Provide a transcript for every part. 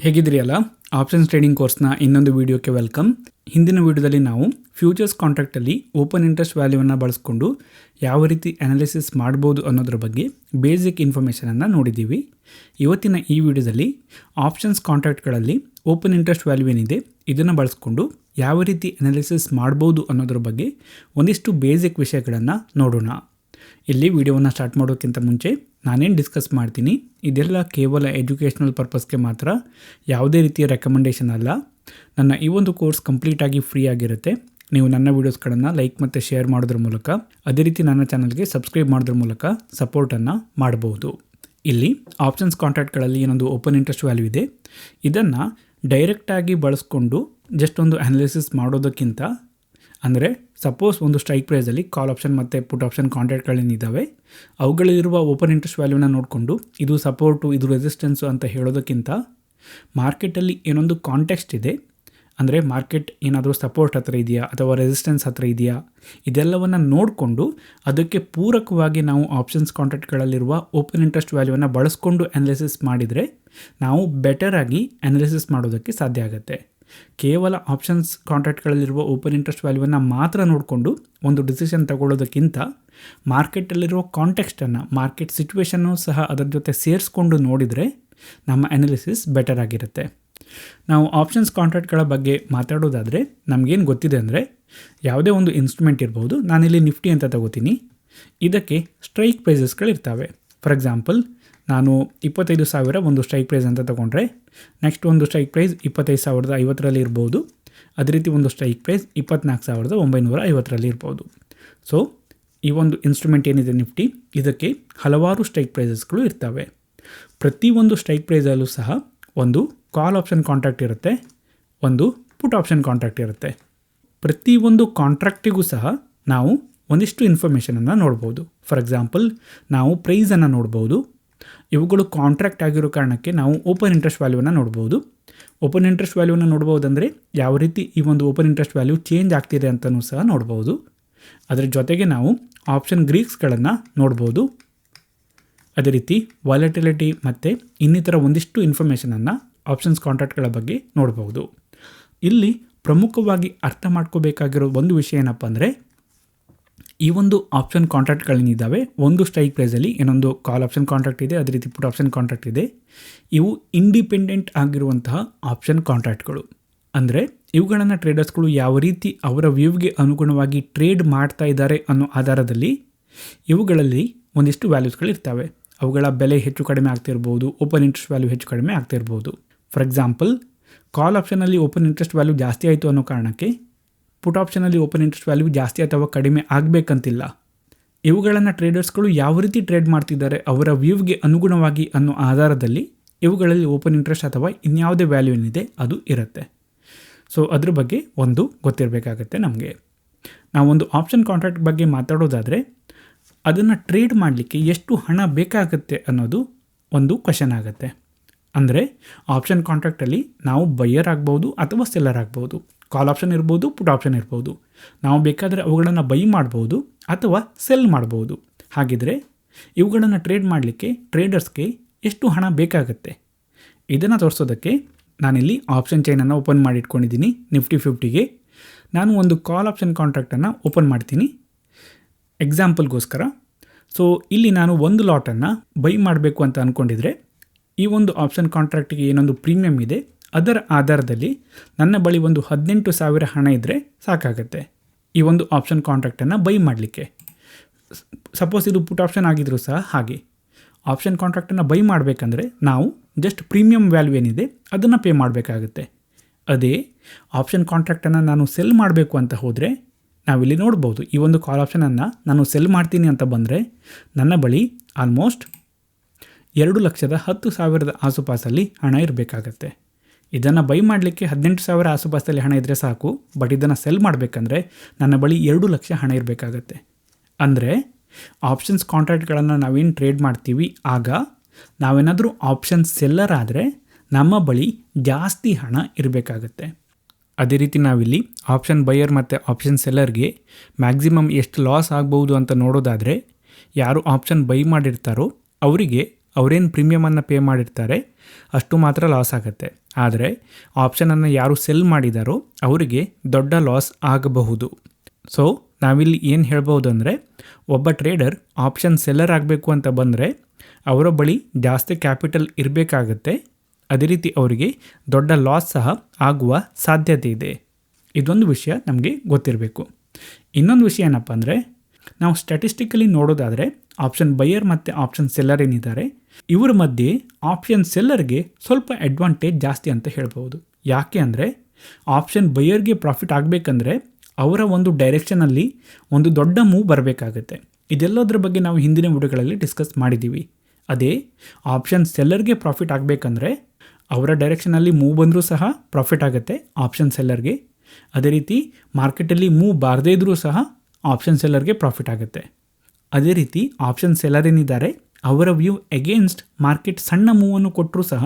ಹೇಗಿದ್ರಿಯಲ್ಲ, options trading ಕೋರ್ಸ್ನ ಇನ್ನೊಂದು ವೀಡಿಯೋಕ್ಕೆ welcome. ಹಿಂದಿನ ವೀಡಿಯೋದಲ್ಲಿ ನಾವು ಫ್ಯೂಚರ್ಸ್ ಕಾಂಟ್ರಾಕ್ಟಲ್ಲಿ ಓಪನ್ ಇಂಟ್ರೆಸ್ಟ್ ವ್ಯಾಲ್ಯೂವನ್ನು ಬಳಸ್ಕೊಂಡು ಯಾವ ರೀತಿ ಅನಾಲಿಸಿಸ್ ಮಾಡ್ಬೋದು ಅನ್ನೋದ್ರ ಬಗ್ಗೆ ಬೇಸಿಕ್ ಇನ್ಫಾರ್ಮೇಷನನ್ನು ನೋಡಿದ್ದೀವಿ. ಇವತ್ತಿನ ಈ ವಿಡಿಯೋದಲ್ಲಿ ಆಪ್ಷನ್ಸ್ ಕಾಂಟ್ರಾಕ್ಟ್ಗಳಲ್ಲಿ ಓಪನ್ ಇಂಟ್ರೆಸ್ಟ್ ವ್ಯಾಲ್ಯೂ ಏನಿದೆ ಇದನ್ನು ಬಳಸ್ಕೊಂಡು ಯಾವ ರೀತಿ ಅನಾಲಿಸಿಸ್ ಮಾಡ್ಬೋದು ಅನ್ನೋದ್ರ ಬಗ್ಗೆ ಒಂದಿಷ್ಟು ಬೇಸಿಕ್ ವಿಷಯಗಳನ್ನು ನೋಡೋಣ. ಇಲ್ಲಿ ವಿಡಿಯೋವನ್ನು ಸ್ಟಾರ್ಟ್ ಮಾಡೋಕ್ಕಿಂತ ಮುಂಚೆ ನಾನೇನು ಡಿಸ್ಕಸ್ ಮಾಡ್ತೀನಿ ಇದೆಲ್ಲ ಕೇವಲ ಎಜುಕೇಷನಲ್ ಪರ್ಪಸ್ಗೆ ಮಾತ್ರ, ಯಾವುದೇ ರೀತಿಯ ರೆಕಮೆಂಡೇಷನ್ ಅಲ್ಲ. ನನ್ನ ಈ ಒಂದು ಕೋರ್ಸ್ ಕಂಪ್ಲೀಟಾಗಿ ಫ್ರೀ ಆಗಿರುತ್ತೆ. ನೀವು ನನ್ನ ವೀಡಿಯೋಸ್ಗಳನ್ನು ಲೈಕ್ ಮತ್ತು ಶೇರ್ ಮಾಡೋದ್ರ ಮೂಲಕ, ಅದೇ ರೀತಿ ನನ್ನ ಚಾನಲ್ಗೆ ಸಬ್ಸ್ಕ್ರೈಬ್ ಮಾಡೋದ್ರ ಮೂಲಕ ಸಪೋರ್ಟನ್ನು ಮಾಡಬಹುದು. ಇಲ್ಲಿ ಆಪ್ಷನ್ಸ್ ಕಾಂಟ್ರಾಕ್ಟ್ಗಳಲ್ಲಿ ಏನೊಂದು ಓಪನ್ ಇಂಟ್ರೆಸ್ಟ್ ವ್ಯಾಲ್ಯೂ ಇದೆ, ಇದನ್ನು ಡೈರೆಕ್ಟಾಗಿ ಬಳಸ್ಕೊಂಡು ಜಸ್ಟ್ ಒಂದು ಅನಾಲಿಸಿಸ್ ಮಾಡೋದಕ್ಕಿಂತ, ಅಂದರೆ ಸಪೋಸ್ ಒಂದು ಸ್ಟ್ರೈಕ್ ಪ್ರೈಸಲ್ಲಿ ಕಾಲ್ ಆಪ್ಷನ್ ಮತ್ತು ಪುಟ್ ಆಪ್ಷನ್ ಕಾಂಟ್ರಾಕ್ಟ್ಗಳೇನಿದ್ದಾವೆ ಅವುಗಳಲ್ಲಿರುವ ಓಪನ್ ಇಂಟ್ರೆಸ್ಟ್ ವ್ಯಾಲ್ಯೂನ ನೋಡಿಕೊಂಡು ಇದು ಸಪೋರ್ಟು ಇದು ರೆಸಿಸ್ಟೆನ್ಸು ಅಂತ ಹೇಳೋದಕ್ಕಿಂತ, ಮಾರ್ಕೆಟಲ್ಲಿ ಏನೊಂದು ಕಾಂಟೆಕ್ಸ್ಟ್ ಇದೆ, ಅಂದರೆ ಮಾರ್ಕೆಟ್ ಏನಾದರೂ ಸಪೋರ್ಟ್ ಹತ್ರ ಇದೆಯಾ ಅಥವಾ ರೆಸಿಸ್ಟೆನ್ಸ್ ಹತ್ರ ಇದೆಯಾ, ಇದೆಲ್ಲವನ್ನು ನೋಡಿಕೊಂಡು ಅದಕ್ಕೆ ಪೂರಕವಾಗಿ ನಾವು ಆಪ್ಷನ್ಸ್ ಕಾಂಟ್ರಾಕ್ಟ್ಗಳಲ್ಲಿರುವ ಓಪನ್ ಇಂಟ್ರೆಸ್ಟ್ ವ್ಯಾಲ್ಯೂವನ್ನು ಬಳಸ್ಕೊಂಡು ಅನಾಲಿಸಿಸ್ ಮಾಡಿದರೆ ನಾವು ಬೆಟರಾಗಿ ಅನಾಲಿಸಿಸ್ ಮಾಡೋದಕ್ಕೆ ಸಾಧ್ಯ ಆಗುತ್ತೆ. ಕೇವಲ ಆಪ್ಷನ್ಸ್ ಕಾಂಟ್ರಾಕ್ಟ್ಗಳಲ್ಲಿರುವ ಓಪನ್ ಇಂಟ್ರೆಸ್ಟ್ ವ್ಯಾಲ್ಯೂವನ್ನು ಮಾತ್ರ ನೋಡಿಕೊಂಡು ಒಂದು ಡಿಸಿಷನ್ ತಗೊಳ್ಳೋದಕ್ಕಿಂತ ಮಾರ್ಕೆಟಲ್ಲಿರೋ ಕಾಂಟೆಕ್ಸ್ಟನ್ನು, ಮಾರ್ಕೆಟ್ ಸಿಚುವೇಷನ್ನು ಸಹ ಅದರ ಜೊತೆ ಸೇರಿಸ್ಕೊಂಡು ನೋಡಿದರೆ ನಮ್ಮ ಅನಾಲಿಸಿಸ್ ಬೆಟರ್ ಆಗಿರುತ್ತೆ. ನಾವು ಆಪ್ಷನ್ಸ್ ಕಾಂಟ್ರಾಕ್ಟ್ಗಳ ಬಗ್ಗೆ ಮಾತಾಡೋದಾದರೆ ನಮಗೇನು ಗೊತ್ತಿದೆ ಅಂದರೆ, ಯಾವುದೇ ಒಂದು ಇನ್ಸ್ಟ್ರೂಮೆಂಟ್ ಇರ್ಬೋದು, ನಾನಿಲ್ಲಿ ನಿಫ್ಟಿ ಅಂತ ತಗೋತೀನಿ, ಇದಕ್ಕೆ ಸ್ಟ್ರೈಕ್ ಪ್ರೈಸಸ್ಗಳಿರ್ತವೆ. ಫಾರ್ ಎಕ್ಸಾಂಪಲ್, ನಾನು 25,000 ಒಂದು ಸ್ಟ್ರೈಕ್ ಪ್ರೈಸ್ ಅಂತ ತೊಗೊಂಡ್ರೆ, ನೆಕ್ಸ್ಟ್ ಒಂದು ಸ್ಟ್ರೈಕ್ ಪ್ರೈಸ್ 25,050 ಇರ್ಬೋದು, ಅದೇ ರೀತಿ ಒಂದು ಸ್ಟ್ರೈಕ್ ಪ್ರೈಸ್ 24,950 ಇರ್ಬೋದು. ಸೊ ಈ ಒಂದು ಇನ್ಸ್ಟ್ರೂಮೆಂಟ್ ಏನಿದೆ ನಿಫ್ಟಿ, ಇದಕ್ಕೆ ಹಲವಾರು ಸ್ಟ್ರೈಕ್ ಪ್ರೈಸಸ್ಗಳು ಇರ್ತವೆ. ಪ್ರತಿಯೊಂದು ಸ್ಟ್ರೈಕ್ ಪ್ರೈಸಲ್ಲೂ ಸಹ ಒಂದು ಕಾಲ್ ಆಪ್ಷನ್ ಕಾಂಟ್ರಾಕ್ಟ್ ಇರುತ್ತೆ, ಒಂದು ಪುಟ್ ಆಪ್ಷನ್ ಕಾಂಟ್ರಾಕ್ಟ್ ಇರುತ್ತೆ. ಪ್ರತಿಯೊಂದು ಕಾಂಟ್ರಾಕ್ಟಿಗೂ ಸಹ ನಾವು ಒಂದಿಷ್ಟು ಇನ್ಫಾರ್ಮೇಷನನ್ನು ನೋಡ್ಬೋದು. ಫಾರ್ ಎಕ್ಸಾಂಪಲ್, ನಾವು ಪ್ರೈಸನ್ನು ನೋಡ್ಬೋದು. ಇವುಗಳು ಕಾಂಟ್ರಾಕ್ಟ್ ಆಗಿರೋ ಕಾರಣಕ್ಕೆ ನಾವು ಓಪನ್ ಇಂಟ್ರೆಸ್ಟ್ ವ್ಯಾಲ್ಯೂವನ್ನು ನೋಡ್ಬೋದು. ಓಪನ್ ಇಂಟ್ರೆಸ್ಟ್ ವ್ಯಾಲ್ಯೂವನ್ನು ನೋಡ್ಬೋದಂದರೆ ಯಾವ ರೀತಿ ಈ ಒಂದು ಓಪನ್ ಇಂಟ್ರೆಸ್ಟ್ ವ್ಯಾಲ್ಯೂ ಚೇಂಜ್ ಆಗ್ತಿದೆ ಅಂತಲೂ ಸಹ ನೋಡ್ಬೋದು. ಅದರ ಜೊತೆಗೆ ನಾವು ಆಪ್ಷನ್ ಗ್ರೀಕ್ಸ್ಗಳನ್ನು ನೋಡ್ಬೋದು. ಅದೇ ರೀತಿ ವಾಲಟಿಲಿಟಿ ಮತ್ತು ಇನ್ನಿತರ ಒಂದಿಷ್ಟು ಇನ್ಫಾರ್ಮೇಷನನ್ನು ಆಪ್ಷನ್ಸ್ ಕಾಂಟ್ರಾಕ್ಟ್ಗಳ ಬಗ್ಗೆ ನೋಡ್ಬೋದು. ಇಲ್ಲಿ ಪ್ರಮುಖವಾಗಿ ಅರ್ಥ ಮಾಡ್ಕೋಬೇಕಾಗಿರೋ ಒಂದು ವಿಷಯ ಏನಪ್ಪ ಅಂದರೆ, ಈ ಒಂದು ಆಪ್ಷನ್ ಕಾಂಟ್ರಾಕ್ಟ್ಗಳೇನಿದ್ದಾವೆ, ಒಂದು ಸ್ಟ್ರೈಕ್ ಪ್ರೈಸಲ್ಲಿ ಇನ್ನೊಂದು ಕಾಲ್ ಆಪ್ಷನ್ ಕಾಂಟ್ರಾಕ್ಟ್ ಇದೆ, ಅದೇ ರೀತಿ ಪುಟ್ ಆಪ್ಷನ್ ಕಾಂಟ್ರಾಕ್ಟ್ ಇದೆ. ಇವು ಇಂಡಿಪೆಂಡೆಂಟ್ ಆಗಿರುವಂತಹ ಆಪ್ಷನ್ ಕಾಂಟ್ರಾಕ್ಟ್ಗಳು. ಅಂದರೆ ಇವುಗಳನ್ನು ಟ್ರೇಡರ್ಸ್ಗಳು ಯಾವ ರೀತಿ ಅವರ ವ್ಯೂವ್ಗೆ ಅನುಗುಣವಾಗಿ ಟ್ರೇಡ್ ಮಾಡ್ತಾ ಇದ್ದಾರೆ ಅನ್ನೋ ಆಧಾರದಲ್ಲಿ ಇವುಗಳಲ್ಲಿ ಒಂದಿಷ್ಟು ವ್ಯಾಲ್ಯೂಸ್ಗಳಿರ್ತವೆ. ಅವುಗಳ ಬೆಲೆ ಹೆಚ್ಚು ಕಡಿಮೆ ಆಗ್ತಿರ್ಬೋದು, ಓಪನ್ ಇಂಟ್ರೆಸ್ಟ್ ವ್ಯಾಲ್ಯೂ ಹೆಚ್ಚು ಕಡಿಮೆ ಆಗ್ತಿರ್ಬೋದು. ಫಾರ್ ಎಕ್ಸಾಂಪಲ್, ಕಾಲ್ ಆಪ್ಷನಲ್ಲಿ ಓಪನ್ ಇಂಟ್ರೆಸ್ಟ್ ವ್ಯಾಲ್ಯೂ ಜಾಸ್ತಿ ಆಯಿತು ಅನ್ನೋ ಕಾರಣಕ್ಕೆ ಪುಟ್ ಆಪ್ಷನಲ್ಲಿ ಓಪನ್ ಇಂಟ್ರೆಸ್ಟ್ ವ್ಯಾಲ್ಯೂ ಜಾಸ್ತಿ ಅಥವಾ ಕಡಿಮೆ ಆಗಬೇಕಂತಿಲ್ಲ. ಇವುಗಳನ್ನು ಟ್ರೇಡರ್ಸ್ಗಳು ಯಾವ ರೀತಿ ಟ್ರೇಡ್ ಮಾಡ್ತಿದ್ದಾರೆ ಅವರ ವ್ಯೂವ್ಗೆ ಅನುಗುಣವಾಗಿ ಅನ್ನೋ ಆಧಾರದಲ್ಲಿ ಇವುಗಳಲ್ಲಿ ಓಪನ್ ಇಂಟ್ರೆಸ್ಟ್ ಅಥವಾ ಇನ್ಯಾವುದೇ ವ್ಯಾಲ್ಯೂ ಏನಿದೆ ಅದು ಇರುತ್ತೆ. ಸೊ ಅದ್ರ ಬಗ್ಗೆ ಒಂದು ಗೊತ್ತಿರಬೇಕಾಗತ್ತೆ ನಮಗೆ. ನಾವೊಂದು ಆಪ್ಷನ್ ಕಾಂಟ್ರಾಕ್ಟ್ ಬಗ್ಗೆ ಮಾತಾಡೋದಾದರೆ ಅದನ್ನು ಟ್ರೇಡ್ ಮಾಡಲಿಕ್ಕೆ ಎಷ್ಟು ಹಣ ಬೇಕಾಗುತ್ತೆ ಅನ್ನೋದು ಒಂದು ಕ್ವಶನ್ ಆಗುತ್ತೆ. ಅಂದರೆ ಆಪ್ಷನ್ ಕಾಂಟ್ರಾಕ್ಟಲ್ಲಿ ನಾವು ಬಯ್ಯರ್ ಆಗ್ಬೋದು ಅಥವಾ ಸೆಲ್ಲರ್ ಆಗ್ಬೋದು. ಕಾಲ್ ಆಪ್ಷನ್ ಇರ್ಬೋದು, ಪುಟ್ ಆಪ್ಷನ್ ಇರ್ಬೋದು. ನಾವು ಬೇಕಾದರೆ ಅವುಗಳನ್ನು ಬೈ ಮಾಡ್ಬೋದು ಅಥವಾ ಸೆಲ್ ಮಾಡ್ಬೋದು. ಹಾಗಿದ್ರೆ ಇವುಗಳನ್ನು ಟ್ರೇಡ್ ಮಾಡಲಿಕ್ಕೆ ಟ್ರೇಡರ್ಸ್ಗೆ ಎಷ್ಟು ಹಣ ಬೇಕಾಗುತ್ತೆ ಇದನ್ನು ತೋರಿಸೋದಕ್ಕೆ ನಾನಿಲ್ಲಿ ಆಪ್ಷನ್ ಚೈನನ್ನು ಓಪನ್ ಮಾಡಿಟ್ಕೊಂಡಿದ್ದೀನಿ. ನಿಫ್ಟಿ 50ಗೆ ನಾನು ಒಂದು ಕಾಲ್ ಆಪ್ಷನ್ ಕಾಂಟ್ರಾಕ್ಟನ್ನು ಓಪನ್ ಮಾಡ್ತೀನಿ ಎಕ್ಸಾಂಪಲ್ಗೋಸ್ಕರ. ಸೊ ಇಲ್ಲಿ ನಾನು ಒಂದು ಲಾಟನ್ನು ಬೈ ಮಾಡಬೇಕು ಅಂತ ಅಂದ್ಕೊಂಡಿದ್ರೆ, ಈ ಒಂದು ಆಪ್ಷನ್ ಕಾಂಟ್ರಾಕ್ಟಿಗೆ ಏನೊಂದು ಪ್ರೀಮಿಯಮ್ ಇದೆ ಅದರ ಆಧಾರದಲ್ಲಿ ನನ್ನ ಬಳಿ ಒಂದು 18,000 ಹಣ ಇದ್ದರೆ ಸಾಕಾಗುತ್ತೆ ಈ ಒಂದು ಆಪ್ಷನ್ ಕಾಂಟ್ರಾಕ್ಟನ್ನು ಬೈ ಮಾಡಲಿಕ್ಕೆ. ಸಪೋಸ್ ಇದು ಪುಟ್ ಆಪ್ಷನ್ ಆಗಿದ್ರೂ ಸಹ ಹಾಗೆ. ಆಪ್ಷನ್ ಕಾಂಟ್ರಾಕ್ಟನ್ನು ಬೈ ಮಾಡಬೇಕಂದ್ರೆ ನಾವು ಜಸ್ಟ್ ಪ್ರೀಮಿಯಮ್ ವ್ಯಾಲ್ಯೂ ಏನಿದೆ ಅದನ್ನು ಪೇ ಮಾಡಬೇಕಾಗುತ್ತೆ. ಅದೇ ಆಪ್ಷನ್ ಕಾಂಟ್ರಾಕ್ಟನ್ನು ನಾನು ಸೆಲ್ ಮಾಡಬೇಕು ಅಂತ ಹೋದರೆ, ನಾವಿಲ್ಲಿ ನೋಡ್ಬೋದು, ಈ ಒಂದು ಕಾಲ್ ಆಪ್ಷನನ್ನು ನಾನು ಸೆಲ್ ಮಾಡ್ತೀನಿ ಅಂತ ಬಂದರೆ ನನ್ನ ಬಳಿ ಆಲ್ಮೋಸ್ಟ್ 2,10,000 ಆಸುಪಾಸಲ್ಲಿ ಹಣ ಇರಬೇಕಾಗತ್ತೆ. ಇದನ್ನು ಬೈ ಮಾಡಲಿಕ್ಕೆ 18,000 ಆಸುಪಾಸಲ್ಲಿ ಹಣ ಇದ್ದರೆ ಸಾಕು, ಬಟ್ ಇದನ್ನು ಸೆಲ್ ಮಾಡಬೇಕಂದ್ರೆ ನನ್ನ ಬಳಿ 2 ಲಕ್ಷ ಹಣ ಇರಬೇಕಾಗತ್ತೆ. ಅಂದರೆ ಆಪ್ಷನ್ಸ್ ಕಾಂಟ್ರಾಕ್ಟ್ಗಳನ್ನು ನಾವೇನು ಟ್ರೇಡ್ ಮಾಡ್ತೀವಿ, ಆಗ ನಾವೇನಾದರೂ ಆಪ್ಷನ್ ಸೆಲ್ಲರ್ ಆದರೆ ನಮ್ಮ ಬಳಿ ಜಾಸ್ತಿ ಹಣ ಇರಬೇಕಾಗತ್ತೆ. ಅದೇ ರೀತಿ ನಾವಿಲ್ಲಿ ಆಪ್ಷನ್ ಬೈಯರ್ ಮತ್ತು ಆಪ್ಷನ್ ಸೆಲ್ಲರ್ಗೆ ಮ್ಯಾಕ್ಸಿಮಮ್ ಎಷ್ಟು ಲಾಸ್ ಆಗ್ಬೋದು ಅಂತ ನೋಡೋದಾದರೆ, ಯಾರು ಆಪ್ಷನ್ ಬೈ ಮಾಡಿರ್ತಾರೋ ಅವರಿಗೆ ಅವರೇನು ಪ್ರೀಮಿಯಮನ್ನು ಪೇ ಮಾಡಿರ್ತಾರೆ ಅಷ್ಟು ಮಾತ್ರ ಲಾಸ್ ಆಗುತ್ತೆ. ಆದರೆ ಆಪ್ಷನನ್ನು ಯಾರು ಸೆಲ್ ಮಾಡಿದಾರೋ ಅವರಿಗೆ ದೊಡ್ಡ ಲಾಸ್ ಆಗಬಹುದು. ಸೊ ನಾವಿಲ್ಲಿ ಏನು ಹೇಳ್ಬೋದು ಅಂದರೆ, ಒಬ್ಬ ಟ್ರೇಡರ್ ಆಪ್ಷನ್ ಸೆಲ್ಲರ್ ಆಗಬೇಕು ಅಂತ ಬಂದರೆ ಅವರ ಬಳಿ ಜಾಸ್ತಿ ಕ್ಯಾಪಿಟಲ್ ಇರಬೇಕಾಗತ್ತೆ. ಅದೇ ರೀತಿ ಅವರಿಗೆ ದೊಡ್ಡ ಲಾಸ್ ಸಹ ಆಗುವ ಸಾಧ್ಯತೆ ಇದೆ. ಇದೊಂದು ವಿಷಯ ನಮಗೆ ಗೊತ್ತಿರಬೇಕು. ಇನ್ನೊಂದು ವಿಷಯ ಏನಪ್ಪ ಅಂದರೆ, ನಾವು ಸ್ಟ್ಯಾಟಿಸ್ಟಿಕಲಿ ನೋಡೋದಾದರೆ ಆಪ್ಷನ್ ಬೈಯರ್ ಮತ್ತು ಆಪ್ಷನ್ ಸೆಲ್ಲರ್ ಏನಿದ್ದಾರೆ ಇವರ ಮಧ್ಯೆ ಆಪ್ಷನ್ ಸೆಲ್ಲರ್ಗೆ ಸ್ವಲ್ಪ ಅಡ್ವಾಂಟೇಜ್ ಜಾಸ್ತಿ ಅಂತ ಹೇಳ್ಬೋದು. ಯಾಕೆ ಅಂದರೆ, ಆಪ್ಷನ್ ಬೈಯರ್ಗೆ ಪ್ರಾಫಿಟ್ ಆಗಬೇಕಂದ್ರೆ ಅವರ ಒಂದು ಡೈರೆಕ್ಷನಲ್ಲಿ ಒಂದು ದೊಡ್ಡ ಮೂವ್ ಬರಬೇಕಾಗತ್ತೆ. ಇದೆಲ್ಲದರ ಬಗ್ಗೆ ನಾವು ಹಿಂದಿನ ವಿಡಿಯೋಗಳಲ್ಲಿ ಡಿಸ್ಕಸ್ ಮಾಡಿದ್ದೀವಿ. ಅದೇ ಆಪ್ಷನ್ ಸೆಲ್ಲರ್ಗೆ ಪ್ರಾಫಿಟ್ ಆಗಬೇಕಂದ್ರೆ ಅವರ ಡೈರೆಕ್ಷನಲ್ಲಿ ಮೂವ್ ಬಂದರೂ ಸಹ ಪ್ರಾಫಿಟ್ ಆಗುತ್ತೆ ಆಪ್ಷನ್ ಸೆಲ್ಲರ್ಗೆ. ಅದೇ ರೀತಿ ಮಾರ್ಕೆಟಲ್ಲಿ ಮೂವ್ ಬಾರದೇ ಇದ್ದರೂ ಸಹ ಆಪ್ಷನ್ ಸೆಲ್ಲರ್ಗೆ ಪ್ರಾಫಿಟ್ ಆಗುತ್ತೆ. ಅದೇ ರೀತಿ ಆಪ್ಷನ್ ಸೆಲ್ಲರ್ ಏನಿದ್ದಾರೆ ಅವರ ವ್ಯೂ ಅಗೇನ್ಸ್ಟ್ ಮಾರ್ಕೆಟ್ ಸಣ್ಣ ಮೂವನ್ನು ಕೊಟ್ಟರೂ ಸಹ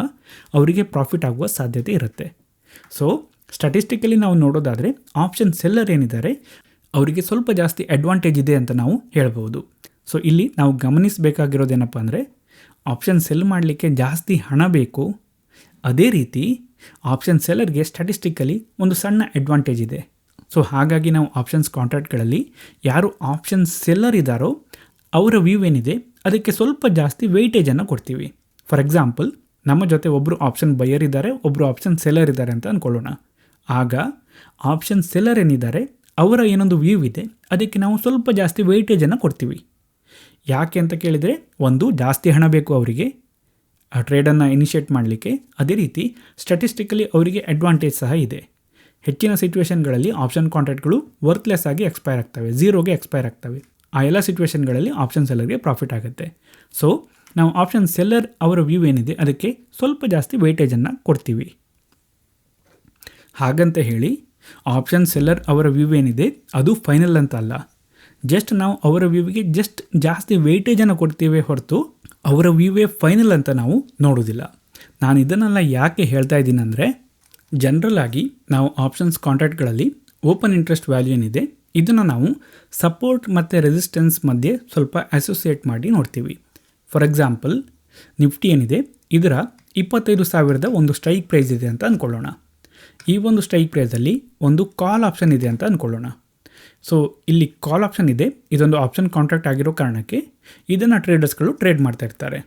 ಅವರಿಗೆ ಪ್ರಾಫಿಟ್ ಆಗುವ ಸಾಧ್ಯತೆ ಇರುತ್ತೆ. ಸೊ ಸ್ಟ್ಯಾಟಿಸ್ಟಿಕಲಿ ನಾವು ನೋಡೋದಾದರೆ ಆಪ್ಷನ್ ಸೆಲ್ಲರ್ ಏನಿದ್ದಾರೆ ಅವರಿಗೆ ಸ್ವಲ್ಪ ಜಾಸ್ತಿ ಅಡ್ವಾಂಟೇಜ್ ಇದೆ ಅಂತ ನಾವು ಹೇಳ್ಬೋದು. ಸೊ ಇಲ್ಲಿ ನಾವು ಗಮನಿಸಬೇಕಾಗಿರೋದೇನಪ್ಪ ಅಂದರೆ, ಆಪ್ಷನ್ ಸೆಲ್ ಮಾಡಲಿಕ್ಕೆ ಜಾಸ್ತಿ ಹಣ ಬೇಕು. ಅದೇ ರೀತಿ ಆಪ್ಷನ್ ಸೆಲ್ಲರ್ಗೆ ಸ್ಟ್ಯಾಟಿಸ್ಟಿಕಲಿ ಒಂದು ಸಣ್ಣ ಅಡ್ವಾಂಟೇಜ್ ಇದೆ. ಸೊ ಹಾಗಾಗಿ ನಾವು ಆಪ್ಷನ್ಸ್ ಕಾಂಟ್ರಾಕ್ಟ್ಗಳಲ್ಲಿ ಯಾರು ಆಪ್ಷನ್ ಸೆಲ್ಲರ್ ಇದ್ದಾರೋ ಅವರ ವ್ಯೂ ಏನಿದೆ ಅದಕ್ಕೆ ಸ್ವಲ್ಪ ಜಾಸ್ತಿ ವೆಯ್ಟೇಜನ್ನು ಕೊಡ್ತೀವಿ. ಫಾರ್ ಎಕ್ಸಾಂಪಲ್, ನಮ್ಮ ಜೊತೆ ಒಬ್ಬರು ಆಪ್ಷನ್ ಬೈಯರ್ ಇದ್ದಾರೆ, ಒಬ್ಬರು ಆಪ್ಷನ್ ಸೆಲ್ಲರ್ ಇದ್ದಾರೆ ಅಂತ ಅಂದ್ಕೊಳ್ಳೋಣ. ಆಗ ಆಪ್ಷನ್ ಸೆಲ್ಲರ್ ಏನಿದ್ದಾರೆ ಅವರ ಏನೊಂದು ವ್ಯೂ ಇದೆ ಅದಕ್ಕೆ ನಾವು ಸ್ವಲ್ಪ ಜಾಸ್ತಿ ವೆಯ್ಟೇಜನ್ನು ಕೊಡ್ತೀವಿ. ಯಾಕೆ ಅಂತ ಕೇಳಿದರೆ, ಒಂದು ಜಾಸ್ತಿ ಹಣ ಬೇಕು ಅವರಿಗೆ ಆ ಟ್ರೇಡನ್ನು ಇನಿಷಿಯೇಟ್ ಮಾಡಲಿಕ್ಕೆ. ಅದೇ ರೀತಿ ಸ್ಟ್ಯಾಟಿಸ್ಟಿಕಲಿ ಅವರಿಗೆ ಅಡ್ವಾಂಟೇಜ್ ಸಹ ಇದೆ. ಹೆಚ್ಚಿನ ಸಿಚುವೇಷನ್ಗಳಲ್ಲಿ ಆಪ್ಷನ್ ಕಾಂಟ್ರಾಕ್ಟ್ಗಳು ವರ್ತ್ಲೆಸ್ ಆಗಿ ಎಕ್ಸ್ಪೈರ್ ಆಗ್ತವೆ, ಝೀರೋಗೆ ಎಕ್ಸ್ಪೈರ್ ಆಗ್ತವೆ. ಆ ಎಲ್ಲ ಸಿಚುವೇಷನ್ಗಳಲ್ಲಿ ಆಪ್ಷನ್ ಸೆಲ್ಲರ್ಗೆ ಪ್ರಾಫಿಟ್ ಆಗುತ್ತೆ. ಸೊ ನಾವು ಆಪ್ಷನ್ ಸೆಲ್ಲರ್ ಅವರ ವ್ಯೂ ಏನಿದೆ ಅದಕ್ಕೆ ಸ್ವಲ್ಪ ಜಾಸ್ತಿ ವೆಯ್ಟೇಜನ್ನು ಕೊಡ್ತೀವಿ. ಹಾಗಂತ ಹೇಳಿ ಆಪ್ಷನ್ ಸೆಲ್ಲರ್ ಅವರ ವ್ಯೂ ಏನಿದೆ ಅದು ಫೈನಲ್ ಅಂತ ಅಲ್ಲ. ಜಸ್ಟ್ ನಾವು ಅವರ ವ್ಯೂವಿಗೆ ಜಸ್ಟ್ ಜಾಸ್ತಿ ವೆಯ್ಟೇಜನ್ನು ಕೊಡ್ತೀವಿ ಹೊರತು ಅವರ ವ್ಯೂವೇ ಫೈನಲ್ ಅಂತ ನಾವು ನೋಡೋದಿಲ್ಲ. ನಾನು ಇದನ್ನೆಲ್ಲ ಯಾಕೆ ಹೇಳ್ತಾ ಇದ್ದೀನಿ ಅಂದರೆ, ಜನರಲ್ ಆಗಿ ನಾವು ಆಪ್ಷನ್ಸ್ ಕಾಂಟ್ರಾಕ್ಟ್ಗಳಲ್ಲಿ ಓಪನ್ ಇಂಟ್ರೆಸ್ಟ್ ವ್ಯಾಲ್ಯೂ ಏನಿದೆ ಇದನ್ನು ನಾವು ಸಪೋರ್ಟ್ ಮತ್ತು ರೆಸಿಸ್ಟೆನ್ಸ್ ಮಧ್ಯೆ ಸ್ವಲ್ಪ ಅಸೋಸಿಯೇಟ್ ಮಾಡಿ ನೋಡ್ತೀವಿ. ಫಾರ್ ಎಕ್ಸಾಂಪಲ್, ನಿಫ್ಟಿ ಏನಿದೆ ಇದರ 25,000 ಒಂದು ಸ್ಟ್ರೈಕ್ ಪ್ರೈಸ್ ಇದೆ ಅಂತ ಅಂದ್ಕೊಳ್ಳೋಣ. ಈ ಒಂದು ಸ್ಟ್ರೈಕ್ ಪ್ರೈಸಲ್ಲಿ ಒಂದು ಕಾಲ್ ಆಪ್ಷನ್ ಇದೆ ಅಂತ ಅಂದ್ಕೊಳ್ಳೋಣ. ಸೊ ಇಲ್ಲಿ ಕಾಲ್ ಆಪ್ಷನ್ ಇದೆ, ಇದೊಂದು ಆಪ್ಷನ್ ಕಾಂಟ್ರಾಕ್ಟ್ ಆಗಿರೋ ಕಾರಣಕ್ಕೆ ಇದನ್ನು ಟ್ರೇಡರ್ಸ್ಗಳು ಟ್ರೇಡ್ ಮಾಡ್ತಾ ಇರ್ತಾರೆ.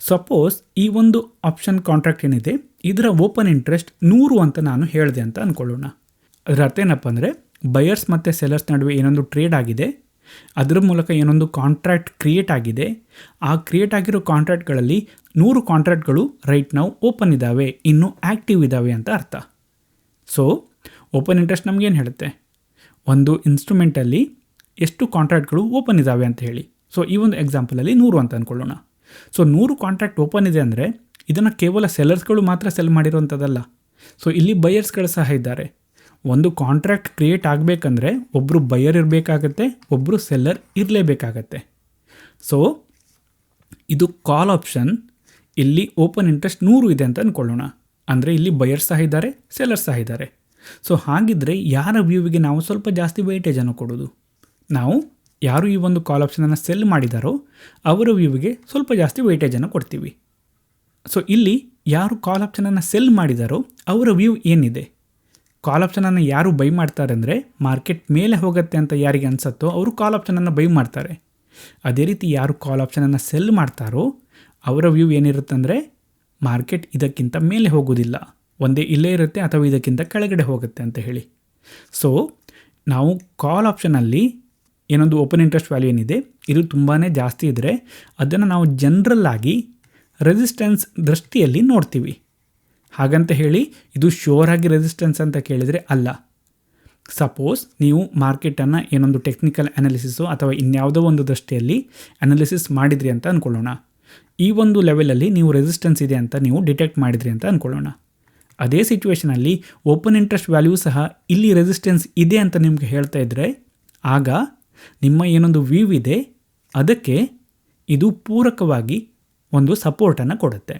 ಸಪೋಸ್ ಈ ಒಂದು ಆಪ್ಷನ್ ಕಾಂಟ್ರಾಕ್ಟ್ ಏನಿದೆ ಇದರ ಓಪನ್ ಇಂಟ್ರೆಸ್ಟ್ 100 ಅಂತ ನಾನು ಹೇಳಿದೆ ಅಂತ ಅಂದ್ಕೊಳ್ಳೋಣ. ಅದರ ಅರ್ಥ ಏನಪ್ಪ ಅಂದರೆ, ಬಯರ್ಸ್ ಮತ್ತು ಸೆಲ್ಲರ್ಸ್ ನಡುವೆ ಏನೊಂದು ಟ್ರೇಡ್ ಆಗಿದೆ, ಅದರ ಮೂಲಕ ಏನೊಂದು ಕಾಂಟ್ರಾಕ್ಟ್ ಕ್ರಿಯೇಟ್ ಆಗಿದೆ. ಆ ಕ್ರಿಯೇಟ್ ಆಗಿರೋ ಕಾಂಟ್ರಾಕ್ಟ್ಗಳಲ್ಲಿ 100 ಕಾಂಟ್ರಾಕ್ಟ್ಗಳು ರೈಟ್ ನಾವು ಓಪನ್ ಇದ್ದಾವೆ, ಇನ್ನೂ ಆ್ಯಕ್ಟಿವ್ ಇದ್ದಾವೆ ಅಂತ ಅರ್ಥ. ಸೊ ಓಪನ್ ಇಂಟ್ರೆಸ್ಟ್ ನಮಗೇನು ಹೇಳುತ್ತೆ, ಒಂದು ಇನ್ಸ್ಟ್ರೂಮೆಂಟಲ್ಲಿ ಎಷ್ಟು ಕಾಂಟ್ರಾಕ್ಟ್ಗಳು ಓಪನ್ ಇದ್ದಾವೆ ಅಂತ ಹೇಳಿ. ಸೊ ಈ ಒಂದು ಎಕ್ಸಾಂಪಲಲ್ಲಿ 100 ಅಂತ ಅಂದ್ಕೊಳ್ಳೋಣ. ಸೊ 100 ಕಾಂಟ್ರಾಕ್ಟ್ ಓಪನ್ ಇದೆ ಅಂದರೆ ಇದನ್ನು ಕೇವಲ ಸೆಲ್ಲರ್ಸ್ಗಳು ಮಾತ್ರ ಸೆಲ್ ಮಾಡಿರೋಂಥದ್ದಲ್ಲ. ಸೊ ಇಲ್ಲಿ ಬಯರ್ಸ್ಗಳು ಸಹ ಇದ್ದಾರೆ. ಒಂದು ಕಾಂಟ್ರಾಕ್ಟ್ ಕ್ರಿಯೇಟ್ ಆಗಬೇಕಂದ್ರೆ ಒಬ್ಬರು ಬಯರ್ ಇರಬೇಕಾಗತ್ತೆ, ಒಬ್ಬರು ಸೆಲ್ಲರ್ ಇರಲೇಬೇಕಾಗತ್ತೆ. ಸೊ ಇದು ಕಾಲ್ ಆಪ್ಷನ್, ಇಲ್ಲಿ ಓಪನ್ ಇಂಟ್ರೆಸ್ಟ್ 100 ಇದೆ ಅಂತ ಅಂದ್ಕೊಳ್ಳೋಣ. ಅಂದರೆ ಇಲ್ಲಿ ಬಯರ್ಸ್ ಸಹ ಇದ್ದಾರೆ, ಸೆಲ್ಲರ್ಸ್ ಸಹ ಇದ್ದಾರೆ. ಸೊ ಹಾಗಿದ್ದರೆ ಯಾರ ವ್ಯೂವಿಗೆ ನಾವು ಸ್ವಲ್ಪ ಜಾಸ್ತಿ ವೆಯ್ಟೇಜನ್ನು ಕೊಡೋದು? ನಾವು ಯಾರು ಈ ಒಂದು ಕಾಲ್ ಆಪ್ಷನನ್ನು ಸೆಲ್ ಮಾಡಿದಾರೋ ಅವರ ವ್ಯೂವಿಗೆ ಸ್ವಲ್ಪ ಜಾಸ್ತಿ ವೆಯ್ಟೇಜನ್ನು ಕೊಡ್ತೀವಿ. ಸೊ ಇಲ್ಲಿ ಯಾರು ಕಾಲ್ ಆಪ್ಷನನ್ನು ಸೆಲ್ ಮಾಡಿದಾರೋ ಅವರ ವ್ಯೂ ಏನಿದೆ? ಕಾಲ್ ಆಪ್ಷನನ್ನು ಯಾರು ಬೈ ಮಾಡ್ತಾರೆ ಅಂದರೆ, ಮಾರ್ಕೆಟ್ ಮೇಲೆ ಹೋಗುತ್ತೆ ಅಂತ ಯಾರಿಗೆ ಅನಿಸುತ್ತೋ ಅವರು ಕಾಲ್ ಆಪ್ಷನನ್ನು ಬೈ ಮಾಡ್ತಾರೆ. ಅದೇ ರೀತಿ ಯಾರು ಕಾಲ್ ಆಪ್ಷನನ್ನು ಸೆಲ್ ಮಾಡ್ತಾರೋ ಅವರ ವ್ಯೂ ಏನಿರುತ್ತೆ ಅಂದರೆ, ಮಾರ್ಕೆಟ್ ಇದಕ್ಕಿಂತ ಮೇಲೆ ಹೋಗೋದಿಲ್ಲ, ಒಂದೇ ಇಲ್ಲೇ ಇರುತ್ತೆ ಅಥವಾ ಇದಕ್ಕಿಂತ ಕೆಳಗಡೆ ಹೋಗುತ್ತೆ ಅಂತ ಹೇಳಿ. ಸೊ ನಾವು ಕಾಲ್ ಆಪ್ಷನಲ್ಲಿ ಏನೊಂದು ಓಪನ್ ಇಂಟ್ರೆಸ್ಟ್ ವ್ಯಾಲ್ಯೂ ಏನಿದೆ ಇದು ತುಂಬಾ ಜಾಸ್ತಿ ಇದ್ದರೆ ಅದನ್ನು ನಾವು ಜನರಲ್ ಆಗಿ ರೆಸಿಸ್ಟೆನ್ಸ್ ದೃಷ್ಟಿಯಲ್ಲಿ ನೋಡ್ತೀವಿ. ಹಾಗಂತ ಹೇಳಿ ಇದು ಶ್ಯೂರ್ ಆಗಿ ರೆಸಿಸ್ಟೆನ್ಸ್ ಅಂತ ಕೇಳಿದರೆ ಅಲ್ಲ. ಸಪೋಸ್ ನೀವು ಮಾರ್ಕೆಟನ್ನು ಏನೊಂದು ಟೆಕ್ನಿಕಲ್ ಅನಾಲಿಸಿಸು ಅಥವಾ ಇನ್ಯಾವುದೋ ಒಂದು ದೃಷ್ಟಿಯಲ್ಲಿ ಅನಾಲಿಸಿಸ್ ಮಾಡಿದ್ರಿ ಅಂತ ಅಂದ್ಕೊಳ್ಳೋಣ. ಈ ಒಂದು ಲೆವೆಲಲ್ಲಿ ನೀವು ರೆಸಿಸ್ಟೆನ್ಸ್ ಇದೆ ಅಂತ ನೀವು ಡಿಟೆಕ್ಟ್ ಮಾಡಿದ್ರಿ ಅಂತ ಅಂದ್ಕೊಳ್ಳೋಣ. ಅದೇ ಸಿಚುವೇಷನಲ್ಲಿ ಓಪನ್ ಇಂಟ್ರೆಸ್ಟ್ ವ್ಯಾಲ್ಯೂ ಸಹ ಇಲ್ಲಿ ರೆಸಿಸ್ಟೆನ್ಸ್ ಇದೆ ಅಂತ ನಿಮಗೆ ಹೇಳ್ತಾ ಇದ್ದರೆ ಆಗ ನಿಮ್ಮ ಏನೊಂದು ವ್ಯೂ ಇದೆ ಅದಕ್ಕೆ ಇದು ಪೂರಕವಾಗಿ ಒಂದು ಸಪೋರ್ಟನ್ನು ಕೊಡುತ್ತೆ.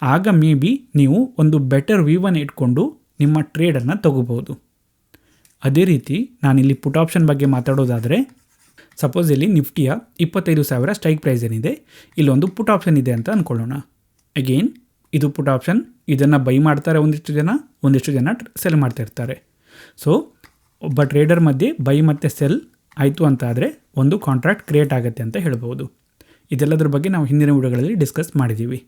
ಆಗ ಮೇ ಬಿ ನೀವು ಒಂದು ಬೆಟರ್ ವ್ಯೂವನ್ನು ಇಟ್ಕೊಂಡು ನಿಮ್ಮ ಟ್ರೇಡನ್ನು ತಗೋಬೋದು. ಅದೇ ರೀತಿ ನಾನಿಲ್ಲಿ ಪುಟ್ ಆಪ್ಷನ್ ಬಗ್ಗೆ ಮಾತಾಡೋದಾದರೆ, ಸಪೋಸ್ ಇಲ್ಲಿ ನಿಫ್ಟಿಯ 25,000 ಸ್ಟ್ರೈಕ್ ಪ್ರೈಸ್ ಏನಿದೆ ಇಲ್ಲೊಂದು ಪುಟ್ ಆಪ್ಷನ್ ಇದೆ ಅಂತ ಅಂದ್ಕೊಳ್ಳೋಣ. ಅಗೇನ್ ಇದು ಪುಟ್ ಆಪ್ಷನ್, ಇದನ್ನು ಬೈ ಮಾಡ್ತಾರೆ ಒಂದಿಷ್ಟು ಜನ ಸೆಲ್ ಮಾಡ್ತಾ ಇರ್ತಾರೆ. ಸೊ ಒಬ್ಬ ಟ್ರೇಡರ್ ಮಧ್ಯೆ ಬೈ ಮತ್ತು ಸೆಲ್ ಆಯಿತು ಅಂತ ಆದರೆ ಒಂದು ಕಾಂಟ್ರಾಕ್ಟ್ ಕ್ರಿಯೇಟ್ ಆಗುತ್ತೆ ಅಂತ ಹೇಳ್ಬೋದು. ಇದೆಲ್ಲದ್ರ ಬಗ್ಗೆ ನಾವು ಹಿಂದಿನ ವಿಡಿಯೋಗಳಲ್ಲಿ ಡಿಸ್ಕಸ್ ಮಾಡಿದ್ದೀವಿ.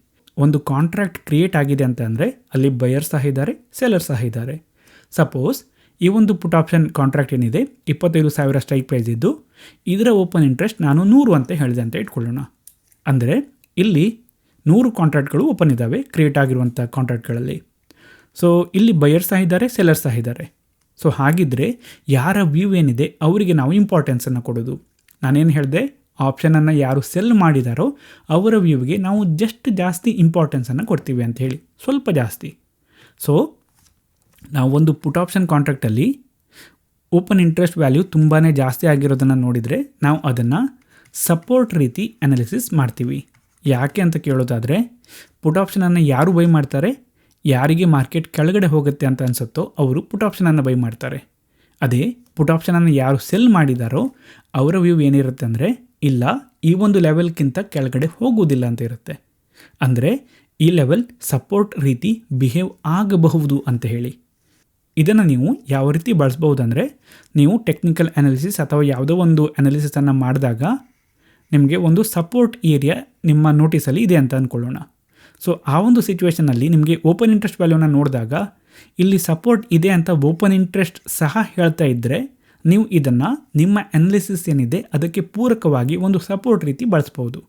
ಒಂದು ಕಾಂಟ್ರಾಕ್ಟ್ ಕ್ರಿಯೇಟ್ ಆಗಿದೆ ಅಂತ ಅಂದರೆ ಅಲ್ಲಿ ಬಯರ್ ಸಹ ಇದ್ದಾರೆ, ಸೆಲ್ಲರ್ ಸಹ ಇದ್ದಾರೆ. ಸಪೋಸ್ ಈ ಒಂದು ಪುಟ್ ಆಪ್ಷನ್ ಕಾಂಟ್ರಾಕ್ಟ್ ಏನಿದೆ 25,000 ಸ್ಟ್ರೈಕ್ ಪ್ರೈಸ್ ಇದ್ದು ಇದರ ಓಪನ್ ಇಂಟ್ರೆಸ್ಟ್ ನಾನು 100 ಅಂತ ಹೇಳಿದೆ ಅಂತ ಇಟ್ಕೊಳ್ಳೋಣ. ಅಂದರೆ ಇಲ್ಲಿ 100 ಕಾಂಟ್ರಾಕ್ಟ್ಗಳು ಓಪನ್ ಇದ್ದಾವೆ ಕ್ರಿಯೇಟ್ ಆಗಿರುವಂಥ ಕಾಂಟ್ರಾಕ್ಟ್ಗಳಲ್ಲಿ. ಸೊ ಇಲ್ಲಿ ಬಯರ್ ಸಹ ಇದ್ದಾರೆ, ಸೆಲ್ಲರ್ ಸಹ ಇದ್ದಾರೆ. ಸೊ ಹಾಗಿದ್ದರೆ ಯಾರ ವ್ಯೂ ಏನಿದೆ ಅವರಿಗೆ ನಾವು ಇಂಪಾರ್ಟೆನ್ಸನ್ನು ಕೊಡೋದು. ನಾನೇನು ಹೇಳಿದೆ, ಆಪ್ಷನನ್ನು ಯಾರು ಸೆಲ್ ಮಾಡಿದಾರೋ ಅವರ ವ್ಯೂಗೆ ನಾವು ಜಾಸ್ತಿ ಇಂಪಾರ್ಟೆನ್ಸನ್ನು ಕೊಡ್ತೀವಿ ಅಂತ ಹೇಳಿ, ಸ್ವಲ್ಪ ಜಾಸ್ತಿ. ಸೊ ನಾವು ಒಂದು ಪುಟ್ ಆಪ್ಷನ್ ಕಾಂಟ್ರಾಕ್ಟಲ್ಲಿ ಓಪನ್ ಇಂಟ್ರೆಸ್ಟ್ ವ್ಯಾಲ್ಯೂ ತುಂಬಾ ಜಾಸ್ತಿ ಆಗಿರೋದನ್ನು ನೋಡಿದರೆ ನಾವು ಅದನ್ನು ಸಪೋರ್ಟ್ ರೀತಿ ಅನಾಲಿಸಿಸ್ ಮಾಡ್ತೀವಿ. ಯಾಕೆ ಅಂತ ಕೇಳೋದಾದರೆ, ಪುಟ್ ಆಪ್ಷನನ್ನು ಯಾರು ಬೈ ಮಾಡ್ತಾರೆ, ಯಾರಿಗೆ ಮಾರ್ಕೆಟ್ ಕೆಳಗಡೆ ಹೋಗುತ್ತೆ ಅಂತ ಅನಿಸುತ್ತೋ ಅವರು ಪುಟ್ ಆಪ್ಷನನ್ನು ಬೈ ಮಾಡ್ತಾರೆ. ಅದೇ ಪುಟ್ ಆಪ್ಷನನ್ನು ಯಾರು ಸೆಲ್ ಮಾಡಿದಾರೋ ಅವರ ವ್ಯೂ ಏನಿರುತ್ತೆ ಅಂದರೆ, ಇಲ್ಲ ಈ ಒಂದು ಲೆವೆಲ್ಗಿಂತ ಕೆಳಗಡೆ ಹೋಗುವುದಿಲ್ಲ ಅಂತ ಇರುತ್ತೆ. ಅಂದರೆ ಈ ಲೆವೆಲ್ ಸಪೋರ್ಟ್ ರೀತಿ ಬಿಹೇವ್ ಆಗಬಹುದು ಅಂತ ಹೇಳಿ. ಇದನ್ನು ನೀವು ಯಾವ ರೀತಿ ಬಳಸ್ಬೋದಂದರೆ, ನೀವು ಟೆಕ್ನಿಕಲ್ ಅನಾಲಿಸಿಸ್ ಅಥವಾ ಯಾವುದೋ ಒಂದು ಅನಾಲಿಸಿಸನ್ನು ಮಾಡಿದಾಗ ನಿಮಗೆ ಒಂದು ಸಪೋರ್ಟ್ ಏರಿಯಾ ನಿಮ್ಮ ನೋಟಿಸಲ್ಲಿ ಇದೆ ಅಂತ ಅಂದ್ಕೊಳ್ಳೋಣ. ಸೊ ಆ ಒಂದು ಸಿಚುವೇಷನಲ್ಲಿ ನಿಮಗೆ ಓಪನ್ ಇಂಟ್ರೆಸ್ಟ್ ವ್ಯಾಲ್ಯೂನ ನೋಡಿದಾಗ ಇಲ್ಲಿ ಸಪೋರ್ಟ್ ಇದೆ ಅಂತ ಓಪನ್ ಇಂಟ್ರೆಸ್ಟ್ ಸಹ ಹೇಳ್ತಾ ಇದ್ದರೆ ನೀವು ಇದನ್ನು ನಿಮ್ಮ ಅನಾಲಿಸಿಸ್ ಏನಿದೆ ಅದಕ್ಕೆ ಪೂರಕವಾಗಿ ಒಂದು ಸಪೋರ್ಟ್ ರೀತಿ ಬಳಸ್ಬೋದು.